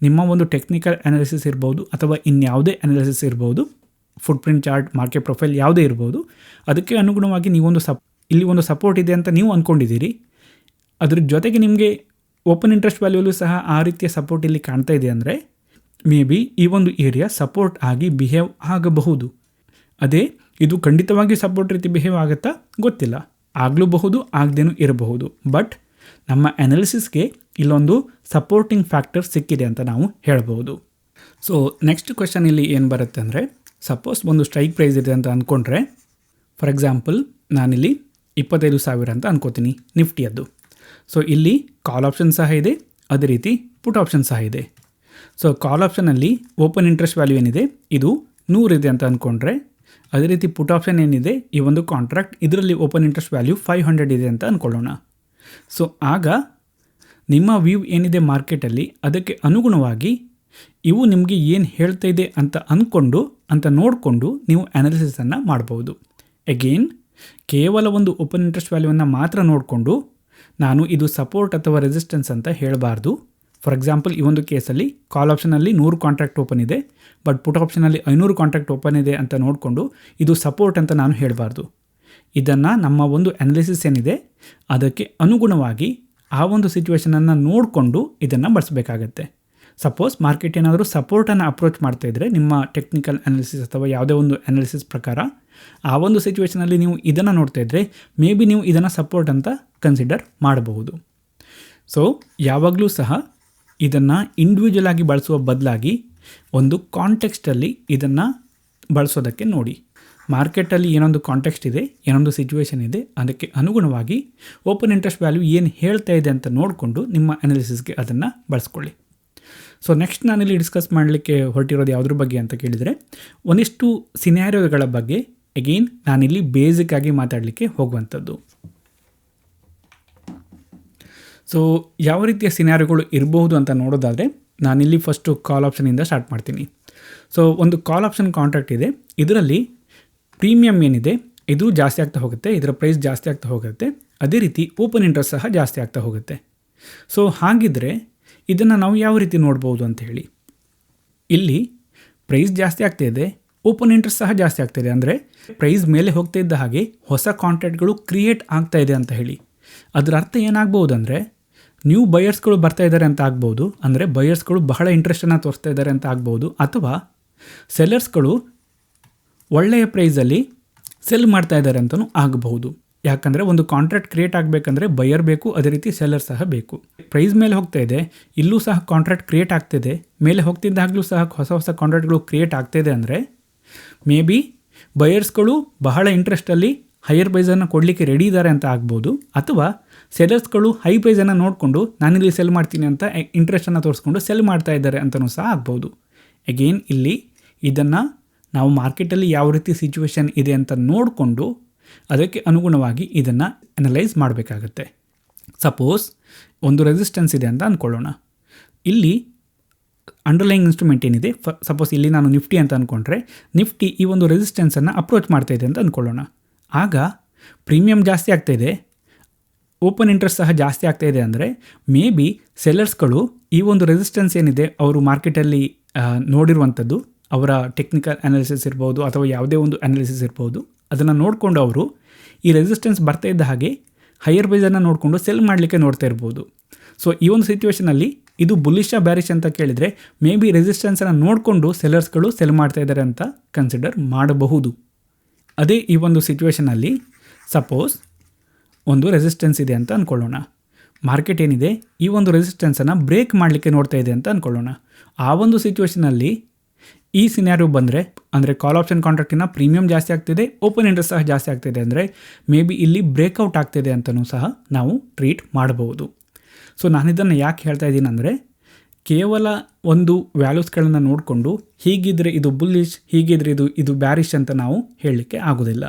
ನಿಮ್ಮ ಒಂದು ಟೆಕ್ನಿಕಲ್ ಅನಾಲಿಸಿಸ್ ಇರ್ಬೋದು ಅಥವಾ ಇನ್ಯಾವುದೇ ಅನಾಲಿಸಿಸ್ ಇರ್ಬೋದು, foot print chart, market profile ಯಾವುದೇ ಇರ್ಬೋದು, ಅದಕ್ಕೆ ಅನುಗುಣವಾಗಿ ನೀವೊಂದು ಇಲ್ಲಿ ಒಂದು ಸಪೋರ್ಟ್ ಇದೆ ಅಂತ ನೀವು ಅಂದ್ಕೊಂಡಿದ್ದೀರಿ. ಅದ್ರ ಜೊತೆಗೆ ನಿಮಗೆ ಓಪನ್ ಇಂಟ್ರೆಸ್ಟ್ ವ್ಯಾಲ್ಯೂಲು ಸಹ ಆ ರೀತಿಯ ಸಪೋರ್ಟ್ ಇಲ್ಲಿ ಕಾಣ್ತಾ ಇದೆ ಅಂದರೆ ಮೇ ಬಿ ಈ ಒಂದು ಏರಿಯಾ ಸಪೋರ್ಟ್ ಆಗಿ ಬಿಹೇವ್ ಆಗಬಹುದು. ಅದೇ ಇದು ಖಂಡಿತವಾಗಿ ಸಪೋರ್ಟ್ ರೀತಿ ಬಿಹೇವ್ ಆಗುತ್ತಾ ಗೊತ್ತಿಲ್ಲ, ಆಗಲೂಬಹುದು, ಆಗದೇನೂ ಇರಬಹುದು. ಬಟ್ ನಮ್ಮ ಅನಾಲಿಸಿಸ್ಗೆ ಇಲ್ಲೊಂದು ಸಪೋರ್ಟಿಂಗ್ ಫ್ಯಾಕ್ಟರ್ ಸಿಕ್ಕಿದೆ ಅಂತ ನಾವು ಹೇಳ್ಬೋದು. ಸೊ ನೆಕ್ಸ್ಟ್ ಕ್ವೆಶ್ಚನ್ ಇಲ್ಲಿ ಏನು ಬರುತ್ತೆ ಅಂದರೆ, ಸಪೋಸ್ ಒಂದು ಸ್ಟ್ರೈಕ್ ಪ್ರೈಸ್ ಇದೆ ಅಂತ ಅಂದ್ಕೊಂಡ್ರೆ, ಫಾರ್ ಎಕ್ಸಾಂಪಲ್ ನಾನಿಲ್ಲಿ 25,000 ಅಂತ ಅನ್ಕೋತೀನಿ ನಿಫ್ಟಿಯದ್ದು. ಸೊ ಇಲ್ಲಿ ಕಾಲ್ ಆಪ್ಷನ್ ಸಹ ಇದೆ, ಅದೇ ರೀತಿ ಪುಟ್ ಆಪ್ಷನ್ ಸಹ ಇದೆ. ಸೊ ಕಾಲ್ ಆಪ್ಷನಲ್ಲಿ ಓಪನ್ ಇಂಟ್ರೆಸ್ಟ್ ವ್ಯಾಲ್ಯೂ ಏನಿದೆ ಇದು 100 ಇದೆ ಅಂತ ಅಂದ್ಕೊಂಡ್ರೆ, ಅದೇ ರೀತಿ ಪುಟ್ ಆಪ್ಷನ್ ಏನಿದೆ ಈ ಒಂದು ಕಾಂಟ್ರಾಕ್ಟ್ ಇದರಲ್ಲಿ ಓಪನ್ ಇಂಟ್ರೆಸ್ಟ್ ವ್ಯಾಲ್ಯೂ 500 ಇದೆ ಅಂತ ಅಂದ್ಕೊಳ್ಳೋಣ. ಸೊ ಆಗ ನಿಮ್ಮ ವ್ಯೂ ಏನಿದೆ ಮಾರ್ಕೆಟಲ್ಲಿ ಅದಕ್ಕೆ ಅನುಗುಣವಾಗಿ ಇವು ನಿಮಗೆ ಏನು ಹೇಳ್ತಾ ಇದೆ ಅಂತ ನೋಡಿಕೊಂಡು ನೀವು ಅನಾಲಿಸಿಸನ್ನು ಮಾಡ್ಬೋದು. ಎಗೇನ್ ಕೇವಲ ಒಂದು ಓಪನ್ ಇಂಟ್ರೆಸ್ಟ್ ವ್ಯಾಲ್ಯೂವನ್ನು ಮಾತ್ರ ನೋಡಿಕೊಂಡು ನಾನು ಇದು ಸಪೋರ್ಟ್ ಅಥವಾ ರೆಸಿಸ್ಟೆನ್ಸ್ ಅಂತ ಹೇಳಬಾರ್ದು. ಫಾರ್ ಎಕ್ಸಾಂಪಲ್ ಈ ಒಂದು ಕೇಸಲ್ಲಿ ಕಾಲ್ ಆಪ್ಷನಲ್ಲಿ 100 ಕಾಂಟ್ರಾಕ್ಟ್ ಓಪನ್ ಇದೆ, ಬಟ್ ಪುಟ್ ಆಪ್ಷನಲ್ಲಿ 500 ಕಾಂಟ್ರಾಕ್ಟ್ ಓಪನ್ ಇದೆ ಅಂತ ನೋಡಿಕೊಂಡು ಇದು ಸಪೋರ್ಟ್ ಅಂತ ನಾನು ಹೇಳಬಾರ್ದು. ಇದನ್ನು ನಮ್ಮ ಒಂದು ಅನಾಲಿಸಿಸ್ ಏನಿದೆ ಅದಕ್ಕೆ ಅನುಗುಣವಾಗಿ ಆ ಒಂದು ಸಿಚುವೇಷನನ್ನು ನೋಡಿಕೊಂಡು ಇದನ್ನು ಬಳಸಬೇಕಾಗತ್ತೆ. ಸಪೋಸ್ ಮಾರ್ಕೆಟ್ ಏನಾದರೂ ಸಪೋರ್ಟನ್ನು ಅಪ್ರೋಚ್ ಮಾಡ್ತಾಯಿದ್ರೆ ನಿಮ್ಮ ಟೆಕ್ನಿಕಲ್ ಅನಾಲಿಸಿಸ್ ಅಥವಾ ಯಾವುದೇ ಒಂದು ಅನಾಲಿಸಿಸ್ ಪ್ರಕಾರ ಆ ಒಂದು ಸಿಚುವೇಷನಲ್ಲಿ ನೀವು ಇದನ್ನು ನೋಡ್ತಾ ಇದ್ದರೆ ಮೇ ಬಿ ನೀವು ಇದನ್ನು ಸಪೋರ್ಟ್ ಅಂತ ಕನ್ಸಿಡರ್ ಮಾಡಬಹುದು. ಸೊ ಯಾವಾಗಲೂ ಸಹ ಇದನ್ನು ಇಂಡಿವಿಜುವಲ್ ಆಗಿ ಬಳಸುವ ಬದಲಾಗಿ ಒಂದು ಕಾಂಟೆಕ್ಸ್ಟಲ್ಲಿ ಇದನ್ನು ಬಳಸೋದಕ್ಕೆ ನೋಡಿ. ಮಾರ್ಕೆಟಲ್ಲಿ ಏನೊಂದು ಕಾಂಟೆಕ್ಸ್ಟ್ ಇದೆ, ಏನೊಂದು ಸಿಚುವೇಷನ್ ಇದೆ, ಅದಕ್ಕೆ ಅನುಗುಣವಾಗಿ ಓಪನ್ ಇಂಟ್ರೆಸ್ಟ್ ವ್ಯಾಲ್ಯೂ ಏನು ಹೇಳ್ತಾ ಇದೆ ಅಂತ ನೋಡಿಕೊಂಡು ನಿಮ್ಮ ಅನಾಲಿಸಿಸ್ಗೆ ಅದನ್ನು ಬಳಸ್ಕೊಳ್ಳಿ. ಸೊ ನೆಕ್ಸ್ಟ್ ನಾನಿಲ್ಲಿ ಡಿಸ್ಕಸ್ ಮಾಡಲಿಕ್ಕೆ ಹೊರಟಿರೋದು ಯಾವುದ್ರ ಬಗ್ಗೆ ಅಂತ ಕೇಳಿದರೆ, ಒಂದಿಷ್ಟು ಸಿನ್ಯಾರಿಯೋಗಳ ಬಗ್ಗೆ ಅಗೇನ್ ನಾನಿಲ್ಲಿ ಬೇಸಿಕ್ ಆಗಿ ಮಾತಾಡಲಿಕ್ಕೆ ಹೋಗುವಂಥದ್ದು. ಸೊ ಯಾವ ರೀತಿಯ ಸಿನ್ಯಾರಿಯೋಗಳು ಇರಬಹುದು ಅಂತ ನೋಡೋದಾದರೆ ನಾನಿಲ್ಲಿ ಫಸ್ಟು ಕಾಲ್ ಆಪ್ಷನಿಂದ ಸ್ಟಾರ್ಟ್ ಮಾಡ್ತೀನಿ. ಸೊ ಒಂದು ಕಾಲ್ ಆಪ್ಷನ್ ಕಾಂಟ್ರಾಕ್ಟ್ ಇದೆ, ಇದರಲ್ಲಿ ಪ್ರೀಮಿಯಮ್ ಏನಿದೆ ಇದು ಜಾಸ್ತಿ ಆಗ್ತಾ ಹೋಗುತ್ತೆ, ಇದರ ಪ್ರೈಸ್ ಜಾಸ್ತಿ ಆಗ್ತಾ ಹೋಗುತ್ತೆ, ಅದೇ ರೀತಿ ಓಪನ್ ಇಂಟ್ರೆಸ್ಟ್ ಸಹ ಜಾಸ್ತಿ ಆಗ್ತಾ ಹೋಗುತ್ತೆ. ಸೊ ಹಾಗಿದ್ದರೆ ಇದನ್ನು ನಾವು ಯಾವ ರೀತಿ ನೋಡ್ಬೋದು ಅಂತ ಹೇಳಿ, ಇಲ್ಲಿ ಪ್ರೈಸ್ ಜಾಸ್ತಿ ಆಗ್ತಾಯಿದೆ, ಓಪನ್ ಇಂಟ್ರೆಸ್ಟ್ ಸಹ ಜಾಸ್ತಿ ಆಗ್ತಾಯಿದೆ, ಅಂದರೆ ಪ್ರೈಸ್ ಮೇಲೆ ಹೋಗ್ತಾ ಇದ್ದ ಹಾಗೆ ಹೊಸ ಕಾಂಟ್ರಾಕ್ಟ್ಗಳು ಕ್ರಿಯೇಟ್ ಆಗ್ತಾ ಇದೆ ಅಂತ ಹೇಳಿ. ಅದರ ಅರ್ಥ ಏನಾಗ್ಬೋದು ಅಂದರೆ ನ್ಯೂ ಬಯರ್ಸ್ಗಳು ಬರ್ತಾ ಇದ್ದಾರೆ ಅಂತ ಆಗ್ಬೋದು, ಅಂದರೆ ಬಯರ್ಸ್ಗಳು ಬಹಳ ಇಂಟ್ರೆಸ್ಟನ್ನು ತೋರಿಸ್ತಾ ಇದ್ದಾರೆ ಅಂತ ಆಗ್ಬೋದು, ಅಥವಾ ಸೆಲ್ಲರ್ಸ್ಗಳು ಒಳ್ಳೆಯ ಪ್ರೈಸಲ್ಲಿ ಸೆಲ್ ಮಾಡ್ತಾ ಇದ್ದಾರೆ ಅಂತಲೂ ಆಗಬಹುದು. ಯಾಕಂದರೆ ಒಂದು ಕಾಂಟ್ರಾಕ್ಟ್ ಕ್ರಿಯೇಟ್ ಆಗಬೇಕಂದ್ರೆ ಬಯರ್ ಬೇಕು, ಅದೇ ರೀತಿ ಸೆಲ್ಲರ್ ಸಹ ಬೇಕು. ಪ್ರೈಸ್ ಮೇಲೆ ಹೋಗ್ತಾ ಇದೆ, ಇಲ್ಲೂ ಸಹ ಕಾಂಟ್ರಾಕ್ಟ್ ಕ್ರಿಯೇಟ್ ಆಗ್ತಿದೆ, ಮೇಲೆ ಹೋಗ್ತಿದ್ದಾಗಲೂ ಸಹ ಹೊಸ ಕಾಂಟ್ರಾಕ್ಟ್ಗಳು ಕ್ರಿಯೇಟ್ ಆಗ್ತಾಯಿದೆ ಅಂದರೆ ಮೇ ಬಿ ಬಯರ್ಸ್ಗಳು ಬಹಳ ಇಂಟ್ರೆಸ್ಟಲ್ಲಿ ಹೈಯರ್ ಪ್ರೈಸನ್ನು ಕೊಡಲಿಕ್ಕೆ ರೆಡಿ ಇದ್ದಾರೆ ಅಂತ ಆಗ್ಬೋದು, ಅಥವಾ ಸೆಲ್ಲರ್ಸ್ಗಳು ಹೈ ಪ್ರೈಸನ್ನು ನೋಡಿಕೊಂಡು ನಾನಿಲ್ಲಿ ಸೆಲ್ ಮಾಡ್ತೀನಿ ಅಂತ ಇಂಟ್ರೆಸ್ಟನ್ನು ತೋರಿಸ್ಕೊಂಡು ಸೆಲ್ ಮಾಡ್ತಾ ಇದ್ದಾರೆ ಅಂತಲೂ ಸಹ ಆಗ್ಬೋದು. ಅಗೇನ್ ಇಲ್ಲಿ ಇದನ್ನು ನಾವು ಮಾರ್ಕೆಟಲ್ಲಿ ಯಾವ ರೀತಿ ಸಿಚುವೇಶನ್ ಇದೆ ಅಂತ ನೋಡಿಕೊಂಡು ಅದಕ್ಕೆ ಅನುಗುಣವಾಗಿ ಇದನ್ನು ಅನಲೈಸ್ ಮಾಡಬೇಕಾಗತ್ತೆ. ಸಪೋಸ್ ಒಂದು ರೆಸಿಸ್ಟೆನ್ಸ್ ಇದೆ ಅಂತ ಅಂದ್ಕೊಳ್ಳೋಣ. ಇಲ್ಲಿ ಅಂಡರ್ಲೈಯಿಂಗ್ ಇನ್ಸ್ಟ್ರೂಮೆಂಟ್ ಏನಿದೆ, ಸಪೋಸ್ ಇಲ್ಲಿ ನಾನು ನಿಫ್ಟಿ ಅಂತ ಅಂದ್ಕೊಂಡ್ರೆ ನಿಫ್ಟಿ ಈ ಒಂದು ರೆಸಿಸ್ಟೆನ್ಸನ್ನು ಅಪ್ರೋಚ್ ಮಾಡ್ತಾ ಇದೆ ಅಂತ ಅಂದ್ಕೊಳ್ಳೋಣ. ಆಗ ಪ್ರೀಮಿಯಮ್ ಜಾಸ್ತಿ ಆಗ್ತಾಯಿದೆ, ಓಪನ್ ಇಂಟ್ರೆಸ್ಟ್ ಸಹ ಜಾಸ್ತಿ ಆಗ್ತಾಯಿದೆ ಅಂದರೆ ಮೇ ಬಿ ಸೆಲ್ಲರ್ಸ್ಗಳು ಈ ಒಂದು ರೆಸಿಸ್ಟೆನ್ಸ್ ಏನಿದೆ ಅವರು ಮಾರ್ಕೆಟಲ್ಲಿ ನೋಡಿರುವಂಥದ್ದು, ಅವರ ಟೆಕ್ನಿಕಲ್ ಅನಾಲಿಸಿಸ್ ಇರ್ಬೋದು ಅಥವಾ ಯಾವುದೇ ಒಂದು ಅನಾಲಿಸಿಸ್ ಇರ್ಬೋದು, ಅದನ್ನು ನೋಡಿಕೊಂಡು ಅವರು ಈ ರೆಸಿಸ್ಟೆನ್ಸ್ ಬರ್ತಾ ಇದ್ದ ಹಾಗೆ ಹೈಯರ್ ಪ್ರೈಸನ್ನು ನೋಡಿಕೊಂಡು ಸೆಲ್ ಮಾಡಲಿಕ್ಕೆ ನೋಡ್ತಾ ಇರ್ಬೋದು. ಸೊ ಈ ಒಂದು ಸಿಚುವೇಷನಲ್ಲಿ ಇದು ಬುಲ್ಲಿಶ್ ಬ್ಯಾರಿಶ್ ಅಂತ ಕೇಳಿದರೆ ಮೇ ಬಿ ರೆಸಿಸ್ಟೆನ್ಸನ್ನು ನೋಡಿಕೊಂಡು ಸೆಲ್ಲರ್ಸ್ಗಳು ಸೆಲ್ ಮಾಡ್ತಾ ಇದ್ದಾರೆ ಅಂತ ಕನ್ಸಿಡರ್ ಮಾಡಬಹುದು. ಅದೇ ಈ ಒಂದು ಸಿಚುವೇಷನಲ್ಲಿ ಸಪೋಸ್ ಒಂದು ರೆಸಿಸ್ಟೆನ್ಸ್ ಇದೆ ಅಂತ ಅಂದ್ಕೊಳ್ಳೋಣ. ಮಾರ್ಕೆಟ್ ಏನಿದೆ ಈ ಒಂದು ರೆಸಿಸ್ಟೆನ್ಸನ್ನು ಬ್ರೇಕ್ ಮಾಡಲಿಕ್ಕೆ ನೋಡ್ತಾ ಇದೆ ಅಂತ ಅಂದ್ಕೊಳ್ಳೋಣ. ಆ ಒಂದು ಸಿಚುವೇಷನಲ್ಲಿ ಈ ಸಿನಾರಿಯೋ ಬಂದರೆ, ಅಂದರೆ ಕಾಲ್ ಆಪ್ಷನ್ ಕಾಂಟ್ರಾಕ್ಟಿನ ಪ್ರೀಮಿಯಮ್ ಜಾಸ್ತಿ ಆಗ್ತಿದೆ, ಓಪನ್ ಇಂಟ್ರೆಸ್ಟ್ ಸಹ ಜಾಸ್ತಿ ಆಗ್ತಿದೆ ಅಂದರೆ ಮೇ ಬಿ ಇಲ್ಲಿ ಬ್ರೇಕ್ಔಟ್ ಆಗ್ತಿದೆ ಅಂತಲೂ ಸಹ ನಾವು ಟ್ರೀಟ್ ಮಾಡಬಹುದು. ಸೊ ನಾನಿದನ್ನು ಯಾಕೆ ಹೇಳ್ತಾ ಇದ್ದೀನಿ ಅಂದರೆ, ಕೇವಲ ಒಂದು ವ್ಯಾಲ್ಯೂಸ್ಗಳನ್ನು ನೋಡಿಕೊಂಡು ಹೀಗಿದ್ರೆ ಇದು ಬುಲ್ಲಿಶ್, ಹೀಗಿದ್ರೆ ಇದು ಬ್ಯಾರಿಶ್ ಅಂತ ನಾವು ಹೇಳಲಿಕ್ಕೆ ಆಗೋದಿಲ್ಲ.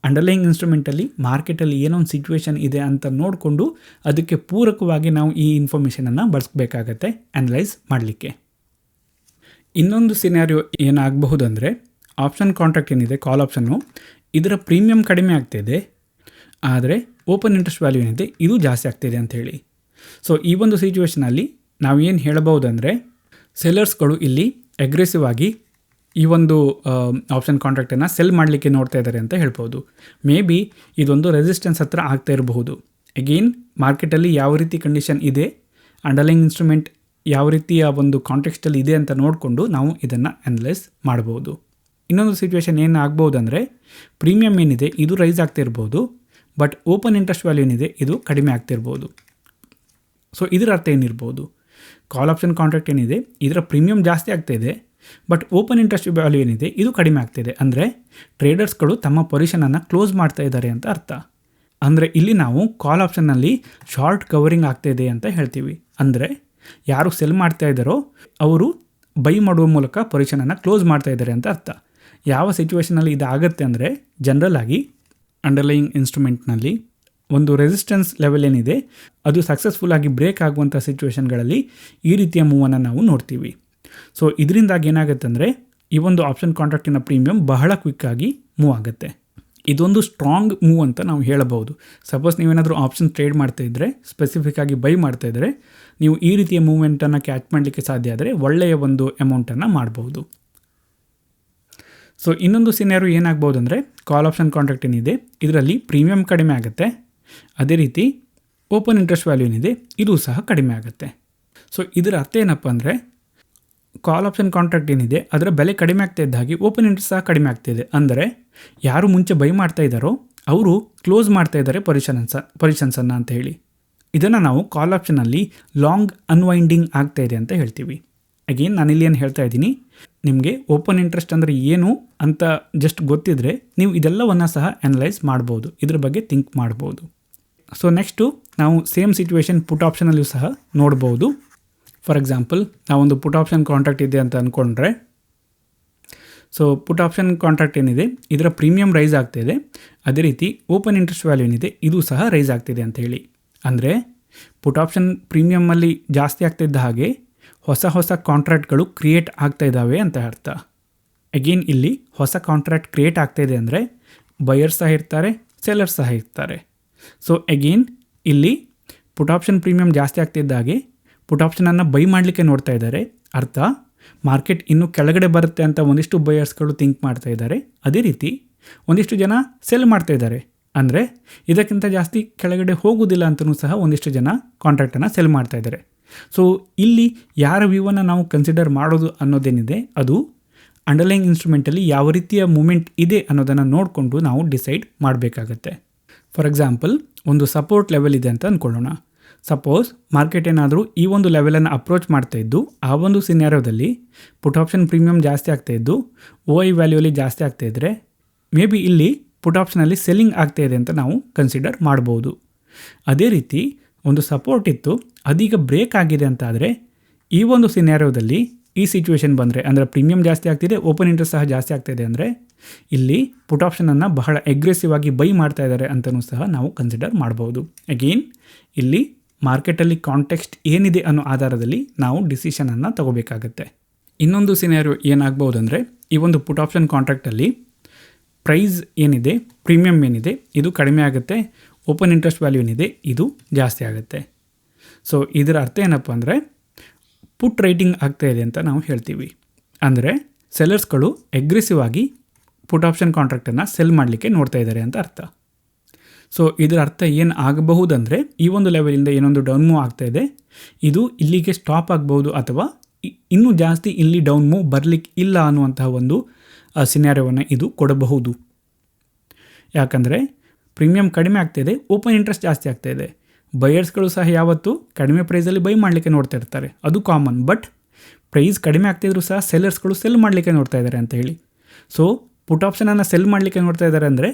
ಅಂಡರ್ಲೈಯಿಂಗ್ ಇನ್ಸ್ಟ್ರೂಮೆಂಟಲ್ಲಿ ಮಾರ್ಕೆಟಲ್ಲಿ ಏನೋ ಒಂದು ಸಿಚುವೇಶನ್ ಇದೆ ಅಂತ ನೋಡಿಕೊಂಡು ಅದಕ್ಕೆ ಪೂರಕವಾಗಿ ನಾವು ಈ ಇನ್ಫಾರ್ಮೇಷನನ್ನು ಬಳಸಬೇಕಾಗತ್ತೆ ಅನಲೈಸ್ ಮಾಡಲಿಕ್ಕೆ. ಇನ್ನೊಂದು ಸಿನಾರಿಯೋ ಏನಾಗಬಹುದಂದರೆ, ಆಪ್ಷನ್ ಕಾಂಟ್ರಾಕ್ಟ್ ಏನಿದೆ ಕಾಲ್ ಆಪ್ಷನ್ನು, ಇದರ ಪ್ರೀಮಿಯಮ್ ಕಡಿಮೆ ಆಗ್ತಿದೆ ಆದರೆ ಓಪನ್ ಇಂಟ್ರೆಸ್ಟ್ ವ್ಯಾಲ್ಯೂ ಏನಿದೆ ಇದು ಜಾಸ್ತಿ ಆಗ್ತಿದೆ ಅಂಥೇಳಿ. ಸೊ ಈ ಒಂದು ಸಿಚುವೇಷನಲ್ಲಿ ನಾವೇನು ಹೇಳಬಹುದಂದರೆ, ಸೆಲ್ಲರ್ಸ್ಗಳು ಇಲ್ಲಿ ಅಗ್ರೆಸಿವ್ ಆಗಿ ಈ ಒಂದು ಆಪ್ಷನ್ ಕಾಂಟ್ರಾಕ್ಟನ್ನು ಸೆಲ್ ಮಾಡಲಿಕ್ಕೆ ನೋಡ್ತಾ ಇದ್ದಾರೆ ಅಂತ ಹೇಳ್ಬೋದು. ಮೇ ಬಿ ಇದೊಂದು ರೆಸಿಸ್ಟೆನ್ಸ್ ಹತ್ರ ಆಗ್ತಾ ಇರಬಹುದು. ಅಗೇನ್ ಮಾರ್ಕೆಟಲ್ಲಿ ಯಾವ ರೀತಿ ಕಂಡೀಷನ್ ಇದೆ, ಅಂಡರ್ಲೈಯಿಂಗ್ ಇನ್ಸ್ಟ್ರೂಮೆಂಟ್ ಯಾವ ರೀತಿಯ ಒಂದು ಕಾಂಟೆಕ್ಸ್ಟಲ್ಲಿ ಇದೆ ಅಂತ ನೋಡಿಕೊಂಡು ನಾವು ಇದನ್ನು ಅನಲೈಸ್ ಮಾಡ್ಬೋದು. ಇನ್ನೊಂದು ಸಿಚುವೇಷನ್ ಏನು ಆಗ್ಬೋದು ಅಂದರೆ, ಪ್ರೀಮಿಯಮ್ ಏನಿದೆ ಇದು ರೈಸ್ ಆಗ್ತಿರ್ಬೋದು, ಬಟ್ ಓಪನ್ ಇಂಟ್ರೆಸ್ಟ್ ವ್ಯಾಲ್ಯೂ ಏನಿದೆ ಇದು ಕಡಿಮೆ ಆಗ್ತಿರ್ಬೋದು. ಸೊ ಇದರ ಅರ್ಥ ಏನಿರ್ಬೋದು, ಕಾಲ್ ಆಪ್ಷನ್ ಕಾಂಟ್ರಾಕ್ಟ್ ಏನಿದೆ ಇದರ ಪ್ರೀಮಿಯಮ್ ಜಾಸ್ತಿ ಆಗ್ತಾಯಿದೆ, ಬಟ್ ಓಪನ್ ಇಂಟ್ರೆಸ್ಟ್ ವ್ಯಾಲ್ಯೂ ಏನಿದೆ ಇದು ಕಡಿಮೆ ಆಗ್ತಿದೆ ಅಂದರೆ ಟ್ರೇಡರ್ಸ್ಗಳು ತಮ್ಮ ಪೊಸಿಷನನ್ನು ಕ್ಲೋಸ್ ಮಾಡ್ತಾ ಇದ್ದಾರೆ ಅಂತ ಅರ್ಥ. ಅಂದರೆ ಇಲ್ಲಿ ನಾವು ಕಾಲ್ ಆಪ್ಷನ್ನಲ್ಲಿ ಶಾರ್ಟ್ ಕವರಿಂಗ್ ಆಗ್ತಾಯಿದೆ ಅಂತ ಹೇಳ್ತೀವಿ. ಅಂದರೆ ಯಾರು ಸೆಲ್ ಮಾಡ್ತಾ ಇದ್ದಾರೋ ಅವರು ಬೈ ಮಾಡುವ ಮೂಲಕ ಪೊಸಿಷನನ್ನು ಕ್ಲೋಸ್ ಮಾಡ್ತಾ ಇದ್ದಾರೆ ಅಂತ ಅರ್ಥ. ಯಾವ ಸಿಚುವೇಷನಲ್ಲಿ ಇದಾಗುತ್ತೆ ಅಂದರೆ, ಜನರಲ್ ಆಗಿ ಅಂಡರ್ಲೈಯಿಂಗ್ ಇನ್ಸ್ಟ್ರೂಮೆಂಟ್ನಲ್ಲಿ ಒಂದು ರೆಸಿಸ್ಟೆನ್ಸ್ ಲೆವೆಲ್ ಏನಿದೆ ಅದು ಸಕ್ಸಸ್ಫುಲ್ಲಾಗಿ ಬ್ರೇಕ್ ಆಗುವಂಥ ಸಿಚುವೇಷನ್ಗಳಲ್ಲಿ ಈ ರೀತಿಯ ಮೂವನ್ನು ನಾವು ನೋಡ್ತೀವಿ. ಸೊ ಇದರಿಂದಾಗಿ ಏನಾಗುತ್ತೆ ಅಂದರೆ, ಈ ಒಂದು ಆಪ್ಷನ್ ಕಾಂಟ್ರಾಕ್ಟಿನ ಪ್ರೀಮಿಯಮ್ ಬಹಳ ಕ್ವಿಕ್ಕಾಗಿ ಮೂವ್ ಆಗುತ್ತೆ. ಇದೊಂದು ಸ್ಟ್ರಾಂಗ್ ಮೂವ್ ಅಂತ ನಾವು ಹೇಳಬಹುದು. ಸಪೋಸ್ ನೀವೇನಾದರೂ ಆಪ್ಷನ್ ಟ್ರೇಡ್ ಮಾಡ್ತಾ ಇದ್ದರೆ, ಸ್ಪೆಸಿಫಿಕ್ ಆಗಿ ಬೈ ಮಾಡ್ತಾ ಇದ್ದರೆ, ನೀವು ಈ ರೀತಿಯ ಮೂವ್ಮೆಂಟನ್ನು ಕ್ಯಾಚ್ ಮಾಡಲಿಕ್ಕೆ ಸಾಧ್ಯ ಆದರೆ ಒಳ್ಳೆಯ ಒಂದು ಅಮೌಂಟನ್ನು ಮಾಡ್ಬೋದು. ಸೊ ಇನ್ನೊಂದು ಸಿನಾರಿಯೋ ಏನಾಗ್ಬೋದು ಅಂದರೆ, ಕಾಲ್ ಆಪ್ಷನ್ ಕಾಂಟ್ರಾಕ್ಟ್ ಏನಿದೆ ಇದರಲ್ಲಿ ಪ್ರೀಮಿಯಮ್ ಕಡಿಮೆ ಆಗುತ್ತೆ, ಅದೇ ರೀತಿ ಓಪನ್ ಇಂಟ್ರೆಸ್ಟ್ ವ್ಯಾಲ್ಯೂ ಏನಿದೆ ಇದು ಸಹ ಕಡಿಮೆ ಆಗುತ್ತೆ. ಸೊ ಇದರ ಅರ್ಥ ಏನಪ್ಪ ಅಂದರೆ, ಕಾಲ್ ಆಪ್ಷನ್ ಕಾಂಟ್ರಾಕ್ಟ್ ಏನಿದೆ ಅದರ ಬೆಲೆ ಕಡಿಮೆ ಆಗ್ತಾ ಇದ್ದ ಹಾಗೆ ಓಪನ್ ಇಂಟ್ರೆಸ್ಟ್ ಸಹ ಕಡಿಮೆ ಆಗ್ತಾಯಿದೆ. ಅಂದರೆ ಯಾರು ಮುಂಚೆ ಬೈ ಮಾಡ್ತಾ ಇದ್ದಾರೋ ಅವರು ಕ್ಲೋಸ್ ಮಾಡ್ತಾ ಇದ್ದಾರೆ ಪೊಸಿಷನ್ಸನ್ನು ಅಂತ ಹೇಳಿ. ಇದನ್ನು ನಾವು ಕಾಲ್ ಆಪ್ಷನಲ್ಲಿ ಲಾಂಗ್ ಅನ್ವೈಂಡಿಂಗ್ ಆಗ್ತಾ ಇದೆ ಅಂತ ಹೇಳ್ತೀವಿ. ಅಗೇನ್ ನಾನಿಲ್ಲಿ ಏನು ಹೇಳ್ತಾ ಇದ್ದೀನಿ, ನಿಮಗೆ ಓಪನ್ ಇಂಟ್ರೆಸ್ಟ್ ಅಂದರೆ ಏನು ಅಂತ ಜಸ್ಟ್ ಗೊತ್ತಿದ್ದರೆ ನೀವು ಇದೆಲ್ಲವನ್ನು ಸಹ ಅನಲೈಸ್ ಮಾಡ್ಬೋದು, ಇದ್ರ ಬಗ್ಗೆ ಥಿಂಕ್ ಮಾಡ್ಬೋದು. ಸೊ ನೆಕ್ಸ್ಟು ನಾವು ಸೇಮ್ ಸಿಚುವೇಶನ್ ಪುಟ್ ಆಪ್ಷನಲ್ಲೂ ಸಹ ನೋಡ್ಬೋದು. ಫಾರ್ ಎಕ್ಸಾಂಪಲ್ ನಾವೊಂದು ಪುಟ್ ಆಪ್ಷನ್ ಕಾಂಟ್ರಾಕ್ಟ್ ಇದೆ ಅಂತ ಅಂದ್ಕೊಂಡ್ರೆ, ಸೊ ಪುಟ್ ಆಪ್ಷನ್ ಕಾಂಟ್ರಾಕ್ಟ್ ಏನಿದೆ ಇದರ ಪ್ರೀಮಿಯಮ್ ರೈಸ್ ಆಗ್ತಿದೆ, ಅದೇ ರೀತಿ ಓಪನ್ ಇಂಟ್ರೆಸ್ಟ್ ವ್ಯಾಲ್ಯೂ ಏನಿದೆ ಇದು ಸಹ ರೈಸ್ ಆಗ್ತಿದೆ ಅಂತ ಹೇಳಿ. ಅಂದರೆ ಪುಟ್ ಆಪ್ಷನ್ ಪ್ರೀಮಿಯಮ್ಮಲ್ಲಿ ಜಾಸ್ತಿ ಆಗ್ತಿದ್ದ ಹಾಗೆ ಹೊಸ ಕಾಂಟ್ರಾಕ್ಟ್ಗಳು ಕ್ರಿಯೇಟ್ ಆಗ್ತಾ ಇದ್ದಾವೆ ಅಂತ ಅರ್ಥ. ಅಗೇನ್ ಇಲ್ಲಿ ಹೊಸ ಕಾಂಟ್ರಾಕ್ಟ್ ಕ್ರಿಯೇಟ್ ಆಗ್ತಾಯಿದೆ ಅಂದರೆ ಬಯರ್ಸ್ ಸಹ ಇರ್ತಾರೆ, ಸೆಲ್ಲರ್ಸ್ ಸಹ ಇರ್ತಾರೆ. ಸೊ ಅಗೇನ್ ಇಲ್ಲಿ ಪುಟ್ ಆಪ್ಷನ್ ಪ್ರೀಮಿಯಮ್ ಜಾಸ್ತಿ ಆಗ್ತಿದ್ದ ಹಾಗೆ ಪುಟ್ ಆಪ್ಷನನ್ನು ಬೈ ಮಾಡಲಿಕ್ಕೆ ನೋಡ್ತಾ ಇದ್ದಾರೆ. ಅರ್ಥ ಮಾರ್ಕೆಟ್ ಇನ್ನೂ ಕೆಳಗಡೆ ಬರುತ್ತೆ ಅಂತ ಒಂದಿಷ್ಟು ಬಯರ್ಸ್ಗಳು ಥಿಂಕ್ ಮಾಡ್ತಾ ಇದ್ದಾರೆ, ಅದೇ ರೀತಿ ಒಂದಿಷ್ಟು ಜನ ಸೆಲ್ ಮಾಡ್ತಾ ಇದ್ದಾರೆ. ಅಂದರೆ ಇದಕ್ಕಿಂತ ಜಾಸ್ತಿ ಕೆಳಗಡೆ ಹೋಗೋದಿಲ್ಲ ಅಂತಲೂ ಸಹ ಒಂದಿಷ್ಟು ಜನ ಕಾಂಟ್ರಾಕ್ಟನ್ನು ಸೆಲ್ ಮಾಡ್ತಾ ಇದ್ದಾರೆ. ಸೊ ಇಲ್ಲಿ ಯಾರ ವ್ಯೂವನ್ನು ನಾವು ಕನ್ಸಿಡರ್ ಮಾಡೋದು ಅನ್ನೋದೇನಿದೆ ಅದು ಅಂಡರ್ಲೈಯಿಂಗ್ ಇನ್ಸ್ಟ್ರೂಮೆಂಟಲ್ಲಿ ಯಾವ ರೀತಿಯ ಮೂಮೆಂಟ್ ಇದೆ ಅನ್ನೋದನ್ನು ನೋಡಿಕೊಂಡು ನಾವು ಡಿಸೈಡ್ ಮಾಡಬೇಕಾಗತ್ತೆ. ಫಾರ್ ಎಕ್ಸಾಂಪಲ್ ಒಂದು ಸಪೋರ್ಟ್ ಲೆವೆಲ್ ಇದೆ ಅಂತ ಅಂದ್ಕೊಳ್ಳೋಣ. ಸಪೋಸ್ ಮಾರ್ಕೆಟ್ ಏನಾದರೂ ಈ ಒಂದು ಲೆವೆಲನ್ನು ಅಪ್ರೋಚ್ ಮಾಡ್ತಾ ಇದ್ದು ಆ ಒಂದು ಸಿನಾರಿಯೋದಲ್ಲಿ ಪುಟ್ ಆಪ್ಷನ್ ಪ್ರೀಮಿಯಮ್ ಜಾಸ್ತಿ ಆಗ್ತಾಯಿದ್ದು OI ವ್ಯಾಲ್ಯೂಲಿ ಜಾಸ್ತಿ ಆಗ್ತಾಯಿದ್ರೆ ಮೇ ಬಿ ಇಲ್ಲಿ ಪುಟ್ ಆಪ್ಷನಲ್ಲಿ ಸೆಲ್ಲಿಂಗ್ ಆಗ್ತಾಯಿದೆ ಅಂತ ನಾವು ಕನ್ಸಿಡರ್ ಮಾಡ್ಬೋದು. ಅದೇ ರೀತಿ ಒಂದು ಸಪೋರ್ಟ್ ಇತ್ತು ಅದೀಗ ಬ್ರೇಕ್ ಆಗಿದೆ ಅಂತ ಆದರೆ ಈ ಒಂದು ಸಿನಾರಿಯೋದಲ್ಲಿ ಈ ಸಿಚುವೇಶನ್ ಬಂದರೆ, ಅಂದರೆ ಪ್ರೀಮಿಯಂ ಜಾಸ್ತಿ ಆಗ್ತಿದೆ, ಓಪನ್ ಇಂಟ್ರೆಸ್ಟ್ ಸಹ ಜಾಸ್ತಿ ಆಗ್ತಾಯಿದೆ ಅಂದರೆ ಇಲ್ಲಿ ಪುಟ್ ಆಪ್ಷನನ್ನು ಬಹಳ ಅಗ್ರೆಸಿವ್ ಆಗಿ ಬೈ ಮಾಡ್ತಾ ಇದ್ದಾರೆ ಅಂತಲೂ ಸಹ ನಾವು ಕನ್ಸಿಡರ್ ಮಾಡ್ಬೋದು. ಅಗೇನ್ ಇಲ್ಲಿ ಮಾರ್ಕೆಟಲ್ಲಿ ಕಾಂಟೆಕ್ಸ್ಟ್ ಏನಿದೆ ಅನ್ನೋ ಆಧಾರದಲ್ಲಿ ನಾವು ಡಿಸಿಷನನ್ನು ತಗೋಬೇಕಾಗತ್ತೆ. ಇನ್ನೊಂದು ಸಿನಾರಿಯೋ ಏನಾಗ್ಬೋದು ಅಂದರೆ, ಈ ಒಂದು ಪುಟ್ ಆಪ್ಷನ್ ಕಾಂಟ್ರಾಕ್ಟಲ್ಲಿ ಪ್ರೈಸ್ ಏನಿದೆ, ಪ್ರೀಮಿಯಮ್ ಏನಿದೆ ಇದು ಕಡಿಮೆ ಆಗುತ್ತೆ, ಓಪನ್ ಇಂಟ್ರೆಸ್ಟ್ ವ್ಯಾಲ್ಯೂ ಏನಿದೆ ಇದು ಜಾಸ್ತಿ ಆಗುತ್ತೆ. ಸೊ ಇದರ ಅರ್ಥ ಏನಪ್ಪ ಅಂದರೆ ಪುಟ್ ರೈಟಿಂಗ್ ಆಗ್ತಾ ಇದೆ ಅಂತ ನಾವು ಹೇಳ್ತೀವಿ. ಅಂದರೆ ಸೆಲ್ಲರ್ಸ್ಗಳು ಅಗ್ರೆಸಿವ್ ಆಗಿ ಪುಟ್ ಆಪ್ಷನ್ ಕಾಂಟ್ರಾಕ್ಟನ್ನು ಸೆಲ್ ಮಾಡಲಿಕ್ಕೆ ನೋಡ್ತಾ ಇದ್ದಾರೆ ಅಂತ ಅರ್ಥ. ಸೊ ಇದರ ಅರ್ಥ ಏನು ಆಗಬಹುದಂದರೆ, ಈ ಒಂದು ಲೆವೆಲಿಂದ ಏನೊಂದು ಡೌನ್ ಮೂವ್ ಆಗ್ತಾ ಇದೆ, ಇದು ಇಲ್ಲಿಗೆ ಸ್ಟಾಪ್ ಆಗ್ಬೋದು ಅಥವಾ ಇನ್ನೂ ಜಾಸ್ತಿ ಇಲ್ಲಿ ಡೌನ್ ಮೂವ್ ಬರಲಿಕ್ಕೆ ಇಲ್ಲ ಅನ್ನುವಂತಹ ಒಂದು ಸಿನಾರಿಯೋವನ್ನು ಇದು ಕೊಡಬಹುದು. ಯಾಕಂದರೆ ಪ್ರೀಮಿಯಂ ಕಡಿಮೆ ಆಗ್ತಾಯಿದೆ, ಓಪನ್ ಇಂಟ್ರೆಸ್ಟ್ ಜಾಸ್ತಿ ಆಗ್ತಾಯಿದೆ. ಬಯರ್ಸ್ಗಳು ಸಹ ಯಾವತ್ತೂ ಕಡಿಮೆ ಪ್ರೈಸಲ್ಲಿ ಬೈ ಮಾಡಲಿಕ್ಕೆ ನೋಡ್ತಾ ಇರ್ತಾರೆ, ಅದು ಕಾಮನ್. ಬಟ್ ಪ್ರೈಸ್ ಕಡಿಮೆ ಆಗ್ತಾಯಿದ್ರು ಸಹ ಸೆಲ್ಲರ್ಸ್ಗಳು ಸೆಲ್ ಮಾಡಲಿಕ್ಕೆ ನೋಡ್ತಾ ಇದ್ದಾರೆ ಅಂತ ಹೇಳಿ. ಸೊ ಪುಟ್ ಆಪ್ಷನನ್ನು ಸೆಲ್ ಮಾಡಲಿಕ್ಕೆ ನೋಡ್ತಾ ಇದ್ದಾರೆ ಅಂದರೆ